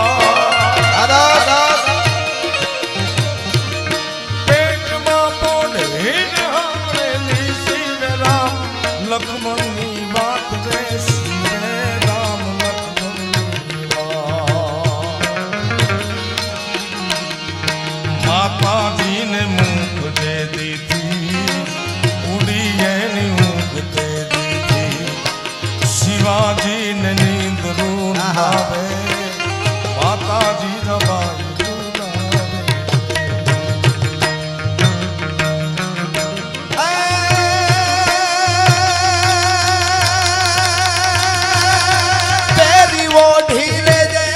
પેટમાં પોઢીને સાંભળેલી શિવ રામ લક્ષ્મણ ની વાત રે શિવ રામ લક્ષ્મણ ની વાત માતાજીને મુખ દે દીધી ઉડી એની ઊંઘ તે શિવાજી ને નીંદ રૂંધાવે માતાજી જબાઈ પેરી ઓઢી લેજે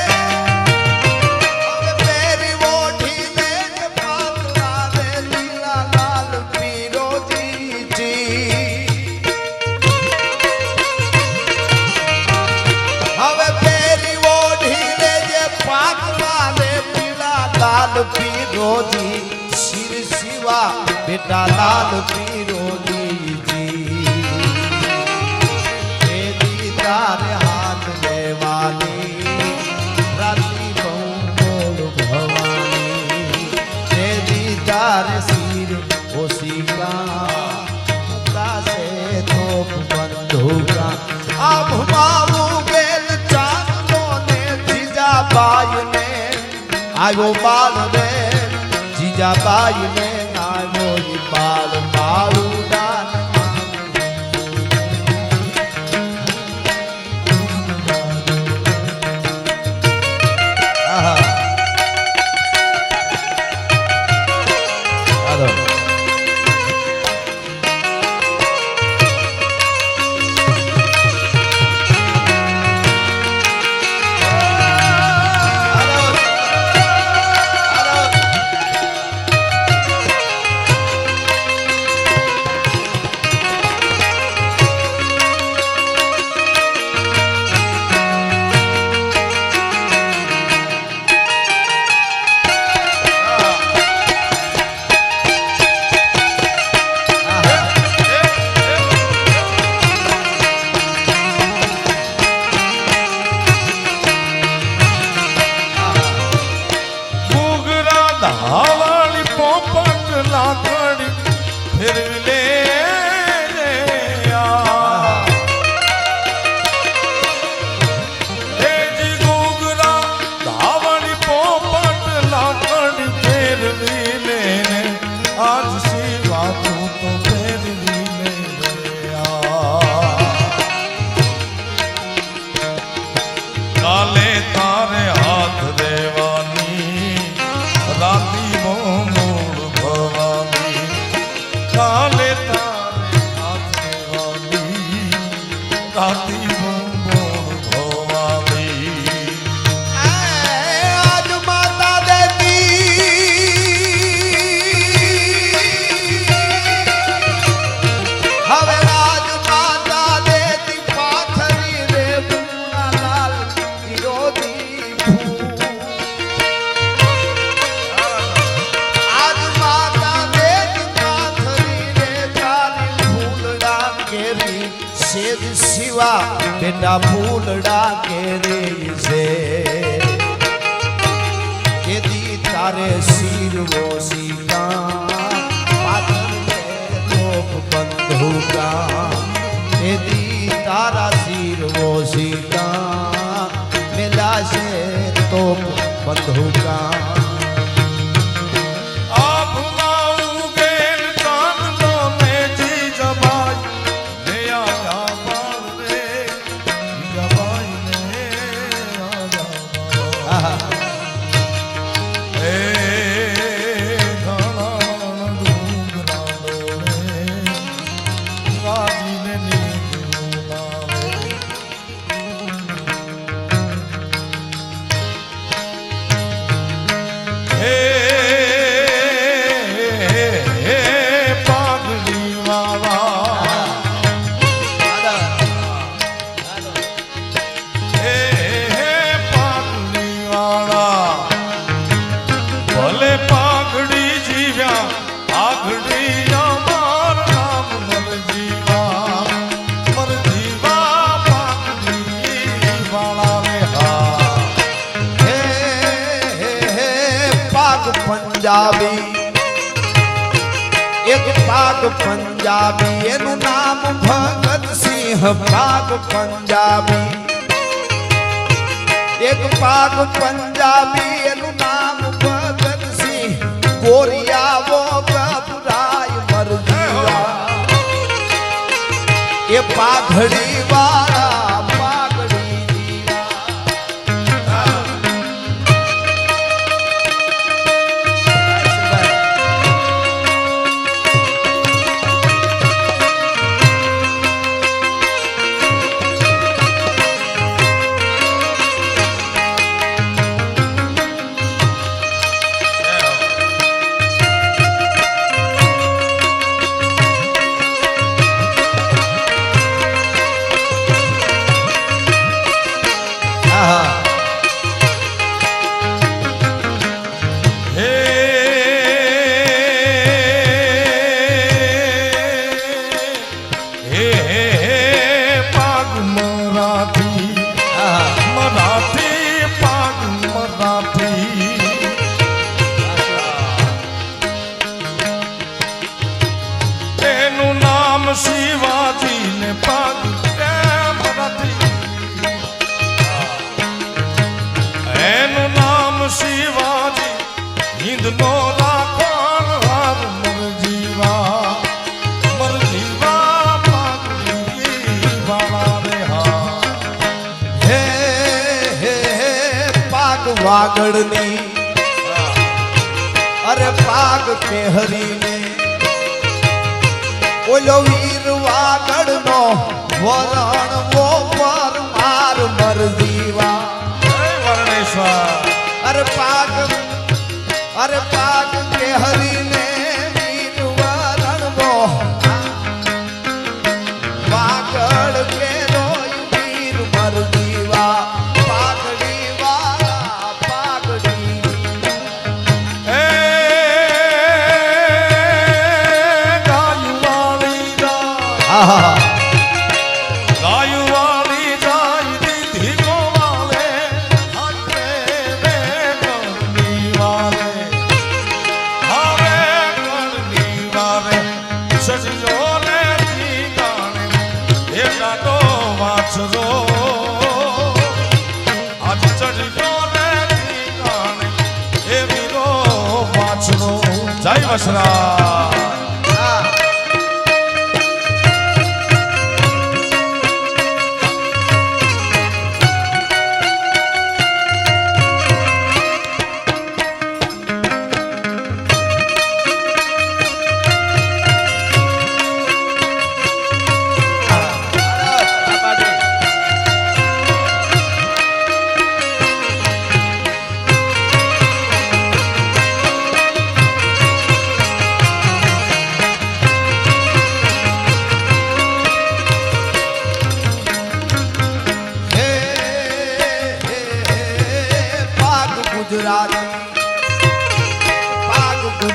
પેરી ઓઢી લેજે પાતળા રે લીલા લાલ પીરોજી હવે પેરી ઓઢી લેજે પાતળા રે પીળા લાલ પીરોજી શિર શિવા બેટા લાલ પીરોજી તારે હાથ લેવાની રાતી બહુ બોલ ભવાની તેરી તારે શિર ઓશિકા તાસે તોપ બંધુકા આ ભમાવું બેલ ચાંદલો ને જીજાબાઈ ને આવ્યો બાલ રે જીજાબાઈ ને આવ્યો ઈ બાલ મારું દાન ગાતી બોલ ભોવાલી આજ માતા દેતી હવે આજ માતા દેતી પાથરી રે બુના લાલ વિરોધી આજ માતા દેતી પાથરી રે ચાલી ફૂલડા કેરી સેજ શિવા બેટા ફૂલડા કેરી છે કેદી તારે શીરવો સીતા માથર મે તોપ બંધુકા કેદી તારા શીરવો સીતા મેલાશે તોપ બંધુકા પંજાબી એક પાક પંજાબી એનું નામ ભગતસિંહ પાક પંજાબી એક પાક પંજાબી એનું નામ ભગતસિંહ ગોરિયાવો પ્રભુરાય મરજીવા એ પાઘડી વાળા પાઘડી શિવાજી ને પાગ એનું નામ શિવાજી હિંદ નો રાખણ હાર મરજીવા પાગડી વાળા રે હા હે હે પાક વાગડની અરે પાક કેહરીને ઓલો વીર વાગડનો વરણ વો પર માર મરજીવા અરે પાક કેહરીને વીર વરણ વો વાગડ કેરો વીર મરજીવા પાઘડી વાળા પાઘડી ગાયું વાળી જાય દીધી ગોવાલે હાથે રે કરણી વાલે હવે કરણી વાલે સજજો ને તી ગાણે એ ગાતો વાછરો આજ ચડજો ને તી ગાણે એ વીરો વાછરો જય વસરા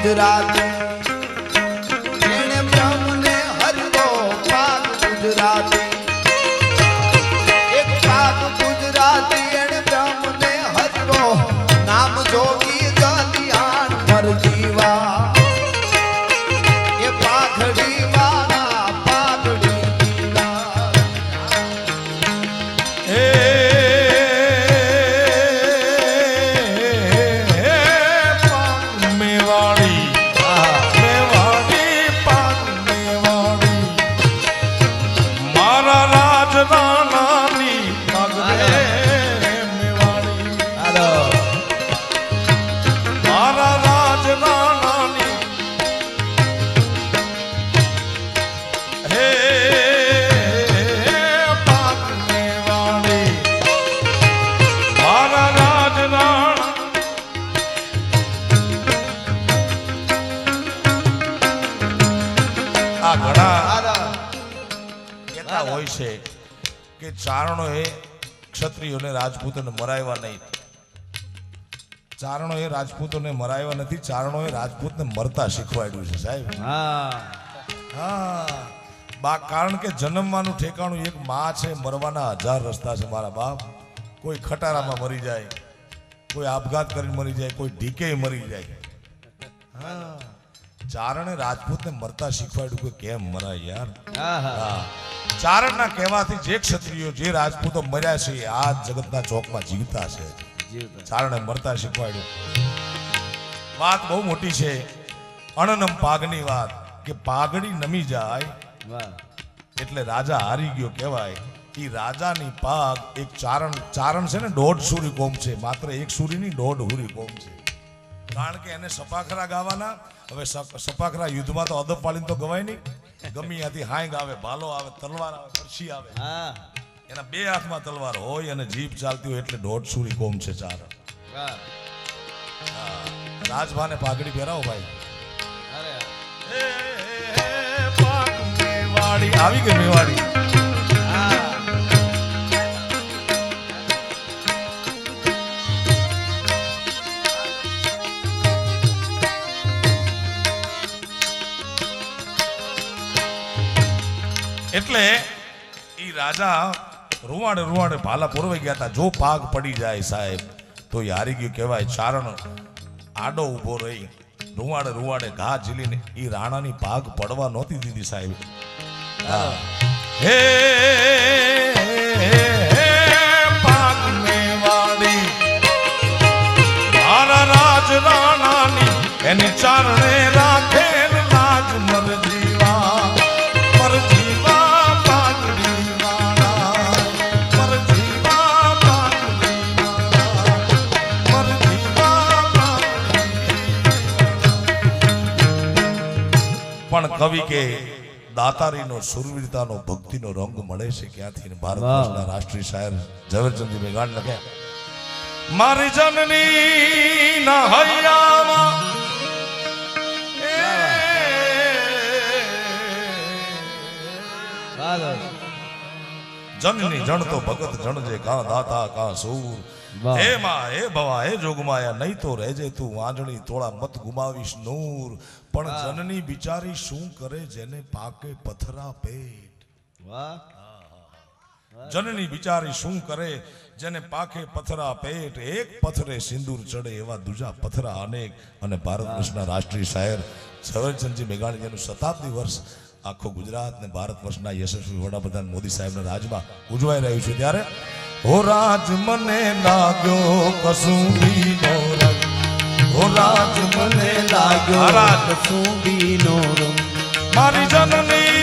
ગુજરાતી એણે બ્રહ્મને હરવો પાક ગુજરાતી એક પાક ગુજરાતી એણે બ્રહ્મને હરવો નામ જોગી ગલિયાણ પર જીવા એ પાઘડી વાળા પાઘડી દીવા મેવાડી મારા રાજધાનાની મારા રાજધાનાની હે પાક મેવાડી મારા રાજધાના આ ઘણા કહેતા હોય છે કે ચારણોએ ક્ષત્રિયોને રાજપૂતોને મરાવ્યા નહીં. ચારણોએ રાજપૂતોને મરાવ્યા નથી, ચારણોએ રાજપૂતને મરતા શીખવાડ્યું છે સાહેબ. હા, કારણ કે જન્મવાનું ઠેકાણું એક માં છે, મરવાના 1000 રસ્તા છે મારા બાપ. કોઈ ખટારામાં મરી જાય, કોઈ આપઘાત કરીને મરી જાય, કોઈ ઢીકે મરી જાય. હા, ચારણે રાજપૂતને મરતા શીખવાડ્યું કે કેમ મરાય યાર. ચારણના કહેવાથી જે ક્ષત્રિયો જે રાજપૂતો મર્યા છે આ જગતના ચોકમાં જીવતા છે. ચારણે મરતા શીખવાડ્યું. વાત બહુ મોટી છે. અણનમ પાગની વાત કે પાઘડી નમી જાય એટલે રાજા હારી ગયો કહેવાય. એ રાજાની પાગ એક ચારણ છે ને 1.5 સૂરી કોમ છે, માત્ર 1 સૂરીની 1.5 હુરી કોમ છે. કારણ કે એને સપાખરા ગાવાના. હવે સપાખરા યુદ્ધમાં તો અદબ પાડીને તો ગવાય નહીં. ગમી ત્યાંથી હાંગ આવે, ભાલો આવે, તલવાર આવે, પરછી આવે. એના 2 હાથમાં તલવાર હોય અને જીભ ચાલતી હોય એટલે 1.5 સૂરી કોમ છે ચારણ. રાજભાને પાઘડી પહેરાવો ભાઈ. મેવાડી આવી ગઈ મેવાડી. એટલે ઈ રાજા રૂવાડે રૂવાડે ભાલા પૂરવાઈ ગયા હતા. જો પાગ પડી જાય સાહેબ તો એ હારી ગયું કહેવાય. ચારણ આડો ઊભો રહી રૂવાડે રૂવાડે ઘા ઝીલીને ઈ રાણાની પાગ પડવા નહોતી દીધી સાહેબ. હે પાગ મેવાડી મારા રાજ રાણાની એની ચારણે રાખેલ લાજ મર જીવા મર જીવા પાઘડી વાળા મર જીવા પાઘડી વાળા મર જીવા પણ કવિ કે દાતારીનો સુરવીરતાનો ભક્તિનો રંગ મળે છે ક્યાંથી? ભારત વર્ષના રાષ્ટ્રીય શાયર ઝવેરચંદ મેઘાણી લખ્યા મારી જનની ના હૈયામાં જનની જણ તો ભગત જણ જે કા દાતા કા સૂર. હે માં હે ભવા હે જોગમાયા નહીં તો રહેજે તું વાંજણી તોળા મત ગુમાવીશ નૂર. પણ જનની બિચારી શું કરે જેને પાકે પથરા પેટ. જનની બિચારી શું કરે જેને પાકે પથરા પેટ. એક પથરે સિંદૂર ચડે એવા દૂજા પથરા અનેક. અને ભારત વર્ષના રાષ્ટ્રીય શાયર ઝવેરચંદજી મેઘાણી જેનું શતાબ્દી વર્ષ આખો ગુજરાત ને ભારત વર્ષના યશસ્વી વડાપ્રધાન મોદી સાહેબના રાજમાં ઉજવાઈ રહ્યું છે ત્યારે હો રાજ મને લાગ્યો કસુંબીનો રંગ. હો રાજ મને લાગ્યો કસુંબીનો રંગ મારી જનની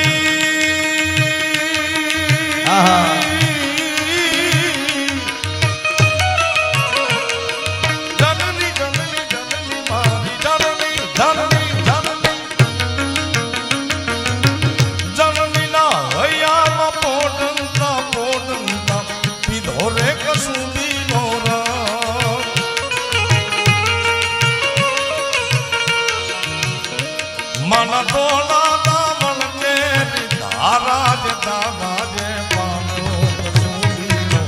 જનની જનની જનની મારી જનની જનની જનની ના હૈયામાં પોડંતા પોડંતા પીધો રે કસુંબીનો રંગ. મન તોલા દામણ કે ધારા જે દાદા જે પાનો કસુંબીનો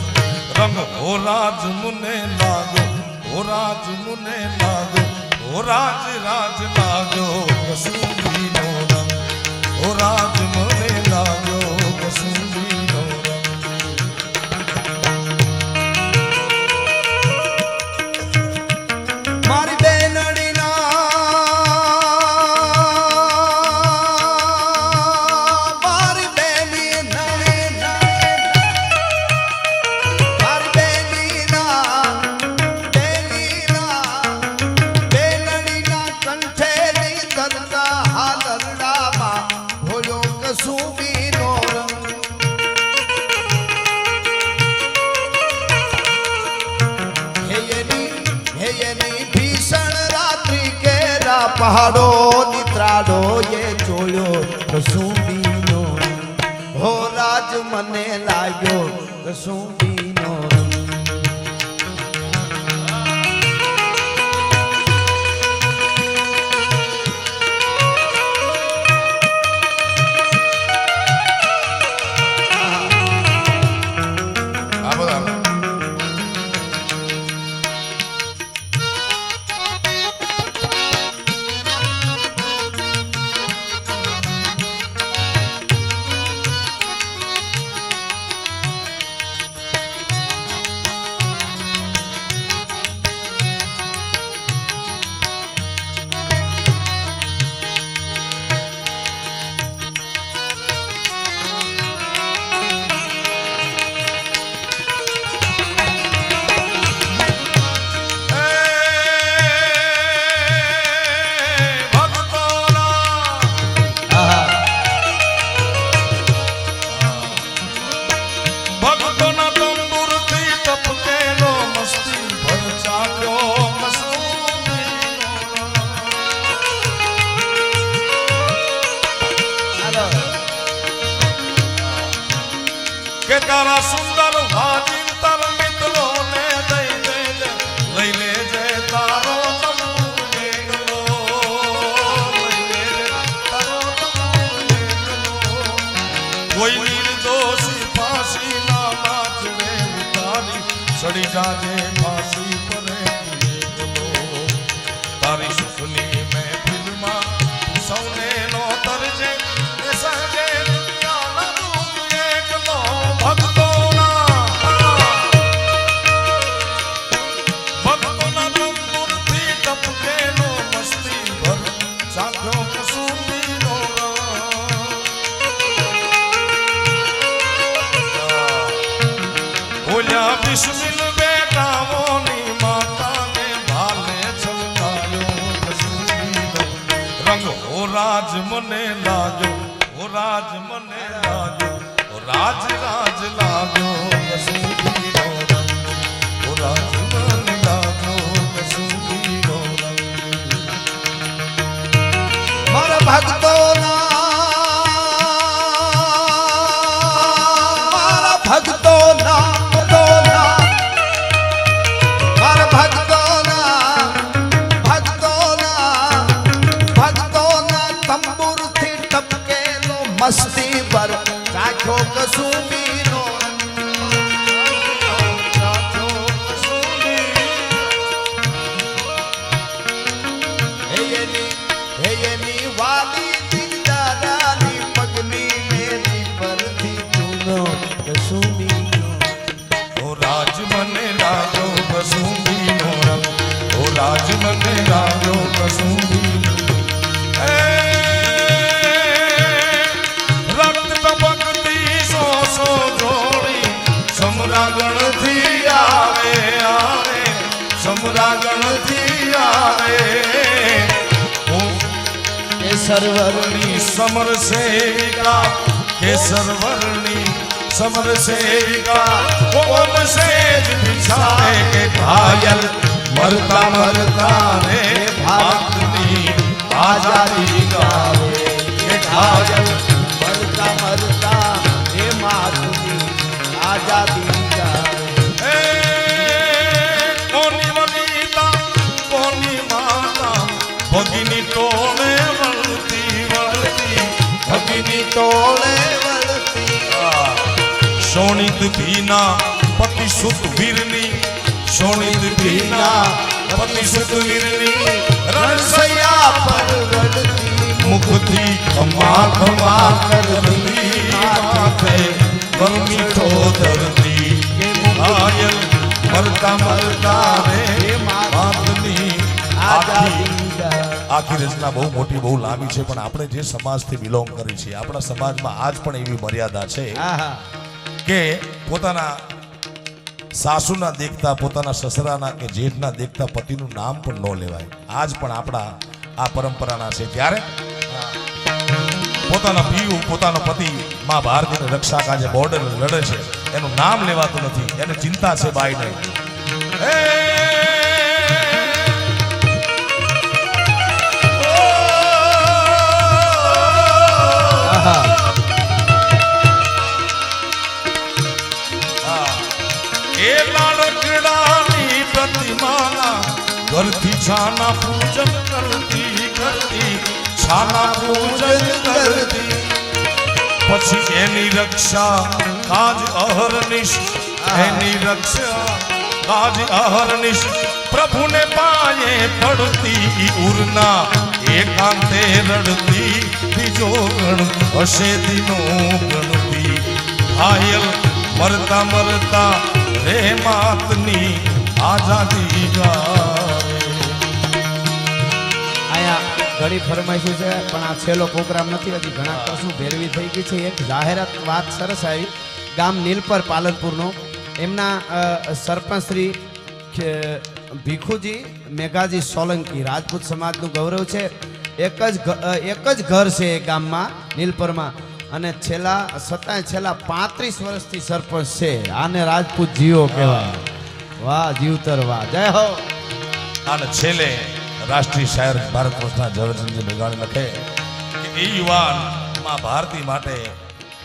રંગ. હો રાજ મુને લાગો હો રાજ મુને લાગો ઓ રાજ રાજ લાગ્યો કસુંબીનો રંગ, ઓ રાજ મને લાગ્યો કસુંબીનો રંગ. મારી બેનડીના મારી બેની મારી બેનીના બેનડીના કંઠેની દરતા હાલરડામાં ભોયો કસુંબીનો રંગ. હેયની ભીષણ રાત્રિ કેરા પહાડો નિત્રાડો એ જોયો કસુંબીનો હો રાજ મને લાગ્યો કસુંબીનો આ બધા ભક્તોના તંબુરથી ટપકેલો મસ્તી ભર ચાલ્યો કસુંબીનો રંગ. કે તારા સુંદર વાજીર તાર મિત્રોને દઈ દેજે, લઈ લેજે તારો તંબુર એકલો, લઈ લેજે તારો તંબુર એકલો. કોઈ નિર્દોષી ફાંસી ના માચડે ઉતારી ચડી જાજે ફાંસી પરે એકલો. તારી સુખની મહેફિલમાં સૌને નો તરજે એ સહજે દુનિયાના દુઃખ એકલો. ભક્તોના તંબુરથી ટપકેલો મસ્તી ભર ચાખ્યો કસુંબીનો રંગ. બોલ્યા બિસ્મિલ બેટાઓની માતાને ભાલે છલકાયો કસુંબીનો રંગ. ઓ રાજ મને લાગ્યો, ઓ રાજ મને લાગ્યો, ઓ રાજ રાજ લાગ્યો કસુંબીનો રંગ, ઓ રાજ મને લાગ્યો કસુંબીનો રંગ. મારા ભક્તોના તંબુરથી ટપકેલો મસ્તી પર ચાખ્યો કસુંબીનો હેયની વાલી દિલદારાની પગની મેરી પરથી ચૂનો કસુંબીનો. ઓ રાજ મને લાગ્યો કસુંબીનો રંગ, ઓ રાજ મને લાગ્યો કસુંબીનો. રક્ત ટપકતી સોસો જોડી સમરાગણથી આવે આવે, સમરાગણથી આવે. કેસરવર્ણી સમર સેવિકા, કેસરવર્ણી સમર સેવિકા, ઓમ સેજ બિછાવે કે ઘાયલ મરતા મરતા રે ભારતની આઝાદી ગાવે. કે ઘાયલ મરતા મરતા હે માતની આઝાદી ગાવે. કોની વનિતા કોની માતા ભગીની ટોળે વળતી વળતી, ભગીની ટોળે વળતી. શોણિત ભીના પતિ સુત વીરની, શોણિત ભીના પતિ સુત વીરની રણસૈયા રણસૈયા પર રડતી મુખથી ખમા ખમા કરતી માથે ગમીઠો ધરતી ઘાયલ મરતા મરતા રે માતની આખી રચના બહુ મોટી બહુ લાંબી છે, પણ આપણે જે સમાજથી બિલોંગ કરી છીએ આપણા સમાજમાં આજ પણ એવી મર્યાદા છે કે પોતાના સાસુના દેખતા પોતાના સસરાના કે જેઠના દેખતા પતિનું નામ પણ ન લેવાય. આજ પણ આપણા આ પરંપરાના છે. ત્યારે પોતાના પીયુ પોતાનો પતિ માં ભારતીની રક્ષા કાજે બોર્ડર લડે છે, એનું નામ લેવાતું નથી, એને ચિંતા છે બાઈને. એ લાડકડાની પ્રતિમાના ઘરથી છાના પૂજન કરતી છાના પૂજન કરતી પછી એની રક્ષા કાજ અહર્નિશ એની રક્ષા કાજ અહર્નિશ પ્રભુને પાયે પડતી ઉરના એકાંતે રડતી બીજો ગણ હશે દિનો ગણતી ઘાયલ મરતા મરતા રે માતની આઝાદી ગાવે. આયા ઘણી ફરમાઈશું છે, પણ આ છેલ્લો પ્રોગ્રામ નથી, હજી ઘણા કશું ભેરવી થઈ ગઈ છે. એક જાહેરાત વાત સરસ આવી ગામ નીલપર પાલનપુરનો. એમના સરપંચ શ્રી ભીખુજી મેઘાજી સોલંકી રાજપૂત સમાજનું ગૌરવ છે. એક જ ઘર છે એ ગામમાં નીલપરમાં, અને છેલ્લા 35 વર્ષથી સરપંચ છે. આને રાજપૂત જીવો કહેવાય. વાહ જીવતર વાહ, જય હો. અને છેલ્લે રાષ્ટ્રીય શાયર ભારત વર્ષના ઝવેરચંદજી મેઘાણી લખે કે એ યુવાન માં ભારતી માટે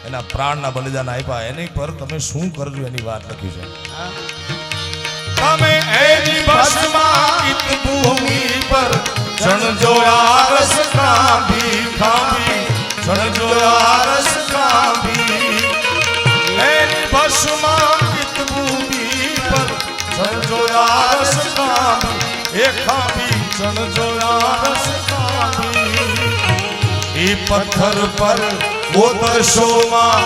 એના પ્રાણના બલિદાન આપ્યા, એની પર તમે શું કરજો એની વાત લખી છે. તમે એની ભસ્માકિત ભૂમિ પર ચણજો આરસ કાંભી કાંભી ચણજો આરસ કાંભી એની ભસ્માકિત ભૂમિ પર ચણજો આરસ કાંભી એ કાંભી ચણજો આરસ કાંભી એ પથ્થર પર ઓતરશોમાં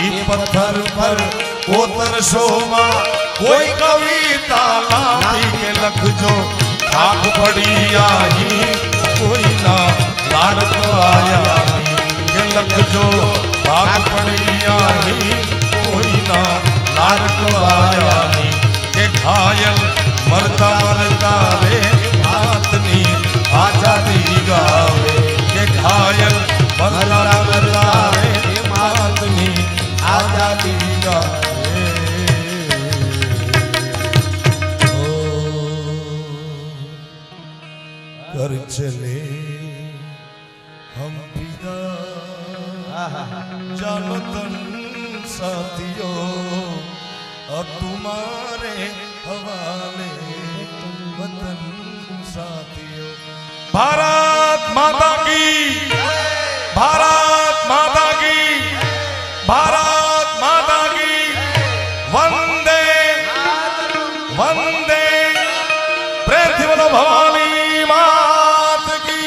એ પથ્થર પર ઓતરશોમાં કોઈ કવિતા લાંબી કે લખજો ખાક પડી આહી કોઈના લાડકો આયા કે લખજો ખાક પડી આહી કોઈના લાડકો આયા કે ઘાયલ મરતા મરતા રે માતની આઝાદી ગાવે કે ઘાયલ મરતા મરતા રે માતની આઝાદી ગાવે. घर चले हम फिदा जानो तन साथियों अब तुम्हारे हवाले वतन साथियों. भारत माता की भारत माता की भारत माता की वंदे वंदे प्रेम भवानी मात की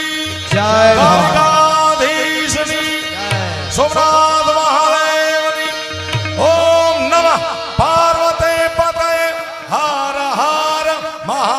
જય દ્વારકાધીશની સોમનાથ મહાદેવની. ઓમ નમઃ પાર્વતી પતये હર હર મહા